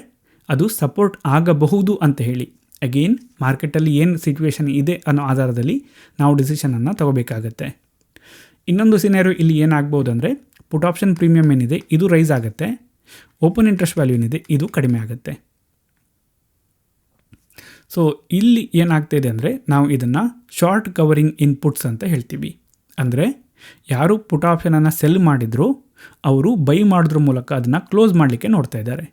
ಅದು ಸಪೋರ್ಟ್ ಆಗಬಹುದು ಅಂತ ಹೇಳಿ. ಅಗೇನ್ ಮಾರ್ಕೆಟಲ್ಲಿ ಏನು ಸಿಚುವೇಶನ್ ಇದೆ ಅನ್ನೋ ಆಧಾರದಲ್ಲಿ ನಾವು ಡಿಸಿಷನನ್ನು ತಗೋಬೇಕಾಗತ್ತೆ. ಇನ್ನೊಂದು ಸಿನಾರಿಯೋ ಇಲ್ಲಿ ಏನಾಗ್ಬೋದು ಅಂದರೆ, ಪುಟ್ ಆಪ್ಷನ್ ಪ್ರೀಮಿಯಮ್ ಏನಿದೆ ಇದು ರೈಸ್ ಆಗುತ್ತೆ, ಓಪನ್ ಇಂಟ್ರೆಸ್ಟ್ ವ್ಯಾಲ್ಯೂ ಏನಿದೆ ಇದು ಕಡಿಮೆ ಆಗುತ್ತೆ. ಸೊ ಇಲ್ಲಿ ಏನಾಗ್ತಾಯಿದೆ ಅಂದರೆ, ನಾವು ಇದನ್ನು ಶಾರ್ಟ್ ಕವರಿಂಗ್ ಇನ್ಪುಟ್ಸ್ ಅಂತ ಹೇಳ್ತೀವಿ. ಅಂದರೆ ಯಾರು ಪುಟ್ ಆಪ್ಷನನ್ನು ಸೆಲ್ ಮಾಡಿದ್ರು ಅವರು ಬೈ ಮಾಡೋದ್ರ ಮೂಲಕ ಅದನ್ನು ಕ್ಲೋಸ್ ಮಾಡಲಿಕ್ಕೆ ನೋಡ್ತಾ ಇದ್ದಾರೆ.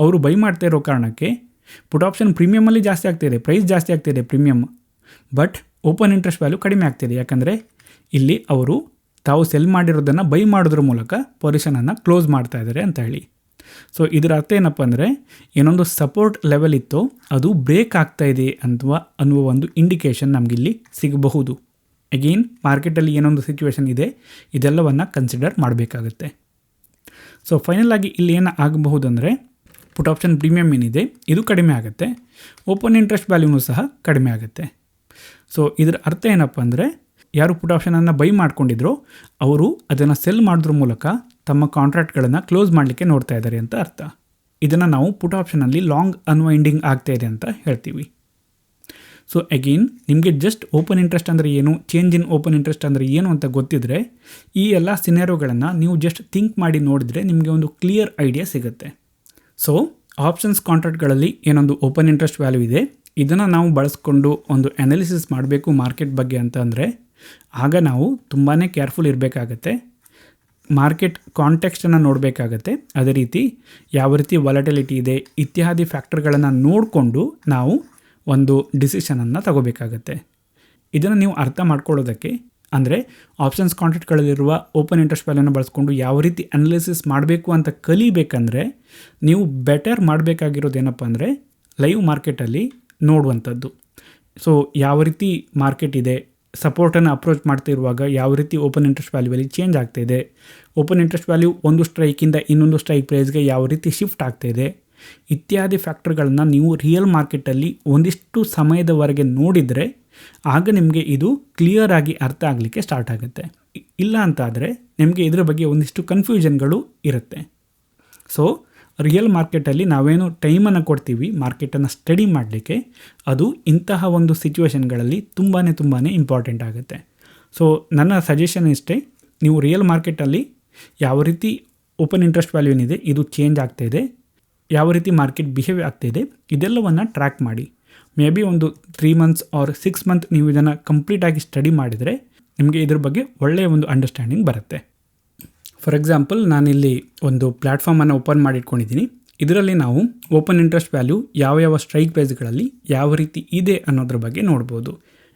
ಅವರು ಬೈ ಮಾಡ್ತಾ ಇರೋ ಕಾರಣಕ್ಕೆ ಪುಟ್ ಆಪ್ಷನ್ ಪ್ರೀಮಿಯಮಲ್ಲಿ ಜಾಸ್ತಿ ಆಗ್ತಾಯಿದೆ, ಪ್ರೈಸ್ ಜಾಸ್ತಿ ಆಗ್ತಾಯಿದೆ premium, but open interest value ಕಡಿಮೆ ಆಗ್ತಿದೆ. ಯಾಕಂದರೆ ಇಲ್ಲಿ ಅವರು ತಾವು ಸೆಲ್ ಮಾಡಿರೋದನ್ನು ಬೈ ಮಾಡೋದ್ರ ಮೂಲಕ ಪೊಸಿಷನನ್ನು ಕ್ಲೋಸ್ ಮಾಡ್ತಾ ಇದ್ದಾರೆ ಅಂತ ಹೇಳಿ. ಸೊ ಇದರ ಅರ್ಥ ಏನಪ್ಪ ಅಂದರೆ, ಏನೊಂದು ಸಪೋರ್ಟ್ ಲೆವೆಲ್ ಇತ್ತು ಅದು ಬ್ರೇಕ್ ಆಗ್ತಾಯಿದೆ ಅನ್ನುವ ಒಂದು ಇಂಡಿಕೇಷನ್ ನಮಗಿಲ್ಲಿ ಸಿಗಬಹುದು. ಅಗೇನ್ ಮಾರ್ಕೆಟಲ್ಲಿ ಏನೊಂದು ಸಿಚುವೇಶನ್ ಇದೆ ಇದೆಲ್ಲವನ್ನು ಕನ್ಸಿಡರ್ ಮಾಡಬೇಕಾಗುತ್ತೆ. ಸೊ ಫೈನಲ್ ಆಗಿ ಇಲ್ಲಿ ಏನು ಆಗಬಹುದು ಅಂದರೆ, ಪುಟ್ ಆಪ್ಷನ್ ಪ್ರೀಮಿಯಮ್ ಏನಿದೆ ಇದು ಕಡಿಮೆ ಆಗುತ್ತೆ, ಓಪನ್ ಇಂಟ್ರೆಸ್ಟ್ ವ್ಯಾಲ್ಯೂನೂ ಸಹ ಕಡಿಮೆ ಆಗುತ್ತೆ. ಸೊ ಇದರ ಅರ್ಥ ಏನಪ್ಪ ಅಂದರೆ, ಯಾರು ಪುಟ್ ಆಪ್ಷನನ್ನು ಬೈ ಮಾಡ್ಕೊಂಡಿದ್ರೋ ಅವರು ಅದನ್ನು ಸೆಲ್ ಮಾಡೋದ್ರ ಮೂಲಕ ತಮ್ಮ ಕಾಂಟ್ರಾಕ್ಟ್ಗಳನ್ನು ಕ್ಲೋಸ್ ಮಾಡಲಿಕ್ಕೆ ನೋಡ್ತಾ ಇದ್ದಾರೆ ಅಂತ ಅರ್ಥ. ಇದನ್ನು ನಾವು ಪುಟ್ ಆಪ್ಷನಲ್ಲಿ ಲಾಂಗ್ ಅನ್ವೈಂಡಿಂಗ್ ಆಗ್ತಾ ಇದೆ ಅಂತ ಹೇಳ್ತೀವಿ. ಸೊ ಅಗೇನ್ ನಿಮಗೆ ಜಸ್ಟ್ ಓಪನ್ ಇಂಟ್ರೆಸ್ಟ್ ಅಂದರೆ ಏನು, ಚೇಂಜ್ ಇನ್ ಓಪನ್ ಇಂಟ್ರೆಸ್ಟ್ ಅಂದರೆ ಏನು ಅಂತ ಗೊತ್ತಿದ್ದರೆ ಈ ಎಲ್ಲ ಸಿನಾರಿಯೋಗಳನ್ನು ನೀವು ಜಸ್ಟ್ ಥಿಂಕ್ ಮಾಡಿ ನೋಡಿದರೆ ನಿಮಗೆ ಒಂದು ಕ್ಲಿಯರ್ ಐಡಿಯಾ ಸಿಗುತ್ತೆ. ಸೊ ಆಪ್ಷನ್ಸ್ ಕಾಂಟ್ರಾಕ್ಟ್ಗಳಲ್ಲಿ ಏನೊಂದು ಓಪನ್ ಇಂಟ್ರೆಸ್ಟ್ ವ್ಯಾಲ್ಯೂ ಇದೆ ಇದನ್ನು ನಾವು ಬಳಸ್ಕೊಂಡು ಒಂದು ಅನಾಲಿಸಿಸ್ ಮಾಡಬೇಕು ಮಾರ್ಕೆಟ್ ಬಗ್ಗೆ ಅಂತ ಅಂದರೆ ಆಗ ನಾವು ತುಂಬಾ ಕೇರ್ಫುಲ್ ಇರಬೇಕಾಗತ್ತೆ. ಮಾರ್ಕೆಟ್ ಕಾಂಟೆಕ್ಸ್ಟನ್ನು ನೋಡಬೇಕಾಗತ್ತೆ. ಅದೇ ರೀತಿ ಯಾವ ರೀತಿ ವಾಲಟಿಲಿಟಿ ಇದೆ ಇತ್ಯಾದಿ ಫ್ಯಾಕ್ಟರ್ಗಳನ್ನು ನೋಡಿಕೊಂಡು ನಾವು ಒಂದು ಡಿಸಿಷನನ್ನು ತಗೋಬೇಕಾಗತ್ತೆ. ಇದನ್ನು ನೀವು ಅರ್ಥ ಮಾಡ್ಕೊಳ್ಳೋದಕ್ಕೆ ಅಂದರೆ ಆಪ್ಷನ್ಸ್ ಕಾಂಟ್ರಾಕ್ಟ್ಗಳಲ್ಲಿರುವ ಓಪನ್ ಇಂಟ್ರೆಸ್ಟ್ ವ್ಯಾಲ್ಯೂನ ಬಳಸ್ಕೊಂಡು ಯಾವ ರೀತಿ ಅನಾಲಿಸಿಸ್ ಮಾಡಬೇಕು ಅಂತ ಕಲಿಬೇಕಂದ್ರೆ ನೀವು ಬೆಟರ್ ಮಾಡಬೇಕಾಗಿರೋದು ಏನಪ್ಪ ಅಂದರೆ ಲೈವ್ ಮಾರ್ಕೆಟಲ್ಲಿ ನೋಡುವಂಥದ್ದು. ಸೊ ಯಾವ ರೀತಿ ಮಾರ್ಕೆಟ್ ಇದೆ, ಸಪೋರ್ಟನ್ನು ಅಪ್ರೋಚ್ ಮಾಡ್ತಿರುವಾಗ ಯಾವ ರೀತಿ ಓಪನ್ ಇಂಟ್ರೆಸ್ಟ್ ವ್ಯಾಲ್ಯೂವಲ್ಲಿ ಚೇಂಜ್ ಆಗ್ತಾಯಿದೆ, ಓಪನ್ ಇಂಟ್ರೆಸ್ಟ್ ವ್ಯಾಲ್ಯೂ ಒಂದು ಸ್ಟ್ರೈಕಿಂದ ಇನ್ನೊಂದು ಸ್ಟ್ರೈಕ್ ಪ್ರೈಸ್ಗೆ ಯಾವ ರೀತಿ ಶಿಫ್ಟ್ ಆಗ್ತಾಯಿದೆ ಇತ್ಯಾದಿ ಫ್ಯಾಕ್ಟರ್ಗಳನ್ನು ನೀವು ರಿಯಲ್ ಮಾರ್ಕೆಟಲ್ಲಿ ಒಂದಿಷ್ಟು ಸಮಯದವರೆಗೆ ನೋಡಿದರೆ ಆಗ ನಿಮಗೆ ಇದು ಕ್ಲಿಯರ್ ಆಗಿ ಅರ್ಥ ಆಗಲಿಕ್ಕೆ ಸ್ಟಾರ್ಟ್ ಆಗುತ್ತೆ. ಇಲ್ಲ ಅಂತಾದರೆ ನಿಮಗೆ ಇದರ ಬಗ್ಗೆ ಒಂದಿಷ್ಟು ಕನ್ಫ್ಯೂಷನ್ಗಳು ಇರುತ್ತೆ. ಸೊ ರಿಯಲ್ ಮಾರ್ಕೆಟಲ್ಲಿ ನಾವೇನು ಟೈಮನ್ನು ಕೊಡ್ತೀವಿ ಮಾರ್ಕೆಟನ್ನು ಸ್ಟಡಿ ಮಾಡಲಿಕ್ಕೆ ಅದು ಇಂತಹ ಒಂದು ಸಿಚುವೇಷನ್ಗಳಲ್ಲಿ ತುಂಬಾ ಇಂಪಾರ್ಟೆಂಟ್ ಆಗುತ್ತೆ. ಸೊ ನನ್ನ ಸಜೆಷನ್ ಇಷ್ಟೇ, ನೀವು ರಿಯಲ್ ಮಾರ್ಕೆಟಲ್ಲಿ ಯಾವ ರೀತಿ ಓಪನ್ ಇಂಟ್ರೆಸ್ಟ್ ವ್ಯಾಲ್ಯೂ ಏನಿದೆ ಇದು ಚೇಂಜ್ ಆಗ್ತಾಯಿದೆ, ಯಾವ ರೀತಿ ಮಾರ್ಕೆಟ್ ಬಿಹೇವ್ ಆಗ್ತಾಯಿದೆ ಇದೆಲ್ಲವನ್ನು ಟ್ರ್ಯಾಕ್ ಮಾಡಿ. ಮೇ ಬಿ ಒಂದು 3 months ಆರ್ 6 months ನೀವು ಇದನ್ನು ಕಂಪ್ಲೀಟಾಗಿ ಸ್ಟಡಿ ಮಾಡಿದರೆ ನಿಮಗೆ ಇದ್ರ ಬಗ್ಗೆ ಒಳ್ಳೆಯ ಒಂದು ಅಂಡರ್ಸ್ಟ್ಯಾಂಡಿಂಗ್ ಬರುತ್ತೆ. ಫಾರ್ ಎಕ್ಸಾಂಪಲ್ ನಾನಿಲ್ಲಿ ಒಂದು ಪ್ಲ್ಯಾಟ್ಫಾರ್ಮನ್ನು ಓಪನ್ ಮಾಡಿಟ್ಕೊಂಡಿದ್ದೀನಿ. ಇದರಲ್ಲಿ ನಾವು ಓಪನ್ ಇಂಟ್ರೆಸ್ಟ್ ವ್ಯಾಲ್ಯೂ ಯಾವ ಸ್ಟ್ರೈಕ್ ಪ್ರೈಸ್ಗಳಲ್ಲಿ ಯಾವ ರೀತಿ ಇದೆ ಅನ್ನೋದ್ರ ಬಗ್ಗೆ ನೋಡ್ಬೋದು.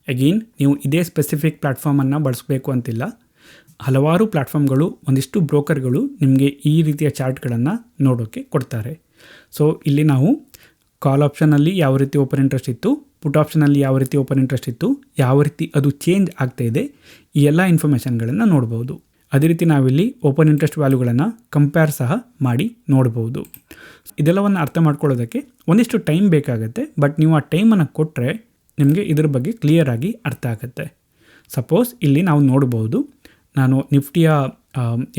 ಅಗೇನ್ ನೀವು ಇದೇ ಸ್ಪೆಸಿಫಿಕ್ ಪ್ಲ್ಯಾಟ್ಫಾರ್ಮನ್ನು ಬಳಸಬೇಕು ಅಂತಿಲ್ಲ, ಹಲವಾರು ಪ್ಲ್ಯಾಟ್ಫಾರ್ಮ್ಗಳು ಒಂದಿಷ್ಟು ಬ್ರೋಕರ್ಗಳು ನಿಮಗೆ ಈ ರೀತಿಯ ಚಾರ್ಟ್ಗಳನ್ನು ನೋಡೋಕ್ಕೆ ಕೊಡ್ತಾರೆ. ಸೊ ಇಲ್ಲಿ ನಾವು ಕಾಲ್ ಆಪ್ಷನಲ್ಲಿ ಯಾವ ರೀತಿ ಓಪನ್ ಇಂಟ್ರೆಸ್ಟ್ ಇತ್ತು, ಪುಟ್ ಆಪ್ಷನಲ್ಲಿ ಯಾವ ರೀತಿ ಓಪನ್ ಇಂಟ್ರೆಸ್ಟ್ ಇತ್ತು, ಯಾವ ರೀತಿ ಅದು ಚೇಂಜ್ ಆಗ್ತಾಯಿದೆ ಈ ಎಲ್ಲ ಇನ್ಫಾರ್ಮೇಷನ್ಗಳನ್ನು ನೋಡ್ಬೋದು. ಅದೇ ರೀತಿ ನಾವಿಲ್ಲಿ ಓಪನ್ ಇಂಟ್ರೆಸ್ಟ್ ವ್ಯಾಲ್ಯೂಗಳನ್ನು ಕಂಪೇರ್ ಸಹ ಮಾಡಿ ನೋಡ್ಬೋದು. ಇದೆಲ್ಲವನ್ನು ಅರ್ಥ ಮಾಡ್ಕೊಳ್ಳೋದಕ್ಕೆ ಒಂದಿಷ್ಟು ಟೈಮ್ ಬೇಕಾಗುತ್ತೆ, ಬಟ್ ನೀವು ಆ ಟೈಮನ್ನು ಕೊಟ್ಟರೆ ನಿಮಗೆ ಇದ್ರ ಬಗ್ಗೆ ಕ್ಲಿಯರಾಗಿ ಅರ್ಥ ಆಗುತ್ತೆ. ಸಪೋಸ್ ಇಲ್ಲಿ ನಾವು ನೋಡ್ಬೋದು, ನಾನು ನಿಫ್ಟಿಯ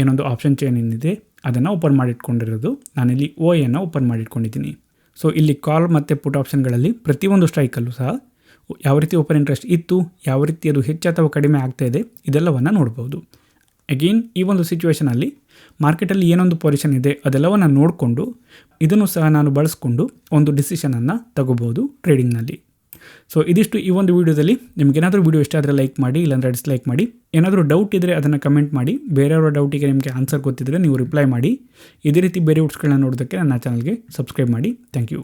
ಏನೊಂದು ಆಪ್ಷನ್ ಚೈನ್ ಏನಿದೆ ಅದನ್ನು ಓಪನ್ ಮಾಡಿಟ್ಕೊಂಡಿರೋದು, ನಾನಿಲ್ಲಿ OIಯನ್ನು ಓಪನ್ ಮಾಡಿಟ್ಕೊಂಡಿದ್ದೀನಿ. ಸೊ ಇಲ್ಲಿ ಕಾಲ್ ಮತ್ತು ಪುಟ್ ಆಪ್ಷನ್ಗಳಲ್ಲಿ ಪ್ರತಿಯೊಂದು ಸ್ಟ್ರೈಕಲ್ಲೂ ಸಹ ಯಾವ ರೀತಿ ಓಪನ್ ಇಂಟ್ರೆಸ್ಟ್ ಇತ್ತು, ಯಾವ ರೀತಿ ಅದು ಹೆಚ್ಚು ಅಥವಾ ಕಡಿಮೆ ಆಗ್ತಾಯಿದೆ ಇದೆಲ್ಲವನ್ನು ನೋಡ್ಬೋದು. ಅಗೇನ್ ಈ ಒಂದು ಸಿಚುವೇಷನಲ್ಲಿ ಮಾರ್ಕೆಟಲ್ಲಿ ಏನೊಂದು ಪೊಸಿಷನ್ ಇದೆ ಅದೆಲ್ಲವನ್ನು ನೋಡಿಕೊಂಡು ಇದನ್ನು ಸಹ ನಾನು ಬಳಸ್ಕೊಂಡು ಒಂದು ಡಿಸಿಷನನ್ನು ತಗೋಬೋದು ಟ್ರೇಡಿಂಗ್ನಲ್ಲಿ. ಸೊ ಇದಿಷ್ಟು ಈ ಒಂದು ವೀಡಿಯೋದಲ್ಲಿ. ನಿಮಗೇನಾದರೂ ವೀಡಿಯೋ ಇಷ್ಟ ಆದರೆ ಲೈಕ್ ಮಾಡಿ, ಇಲ್ಲಾಂದರೆ ಡಿಸ್ಲೈಕ್ ಮಾಡಿ. ಏನಾದರೂ ಡೌಟ್ ಇದ್ದರೆ ಅದನ್ನು ಕಮೆಂಟ್ ಮಾಡಿ. ಬೇರೆಯವರ ಡೌಟಿಗೆ ನಿಮಗೆ ಆನ್ಸರ್ ಗೊತ್ತಿದ್ದರೆ ನೀವು ರಿಪ್ಲೈ ಮಾಡಿ. ಇದೇ ರೀತಿ ಬೇರೆ ವಿಡಿಯೋಸ್ಗಳನ್ನ ನೋಡೋದಕ್ಕೆ ನನ್ನ ಚಾನಲ್ಗೆ ಸಬ್ಸ್ಕ್ರೈಬ್ ಮಾಡಿ. Thank you.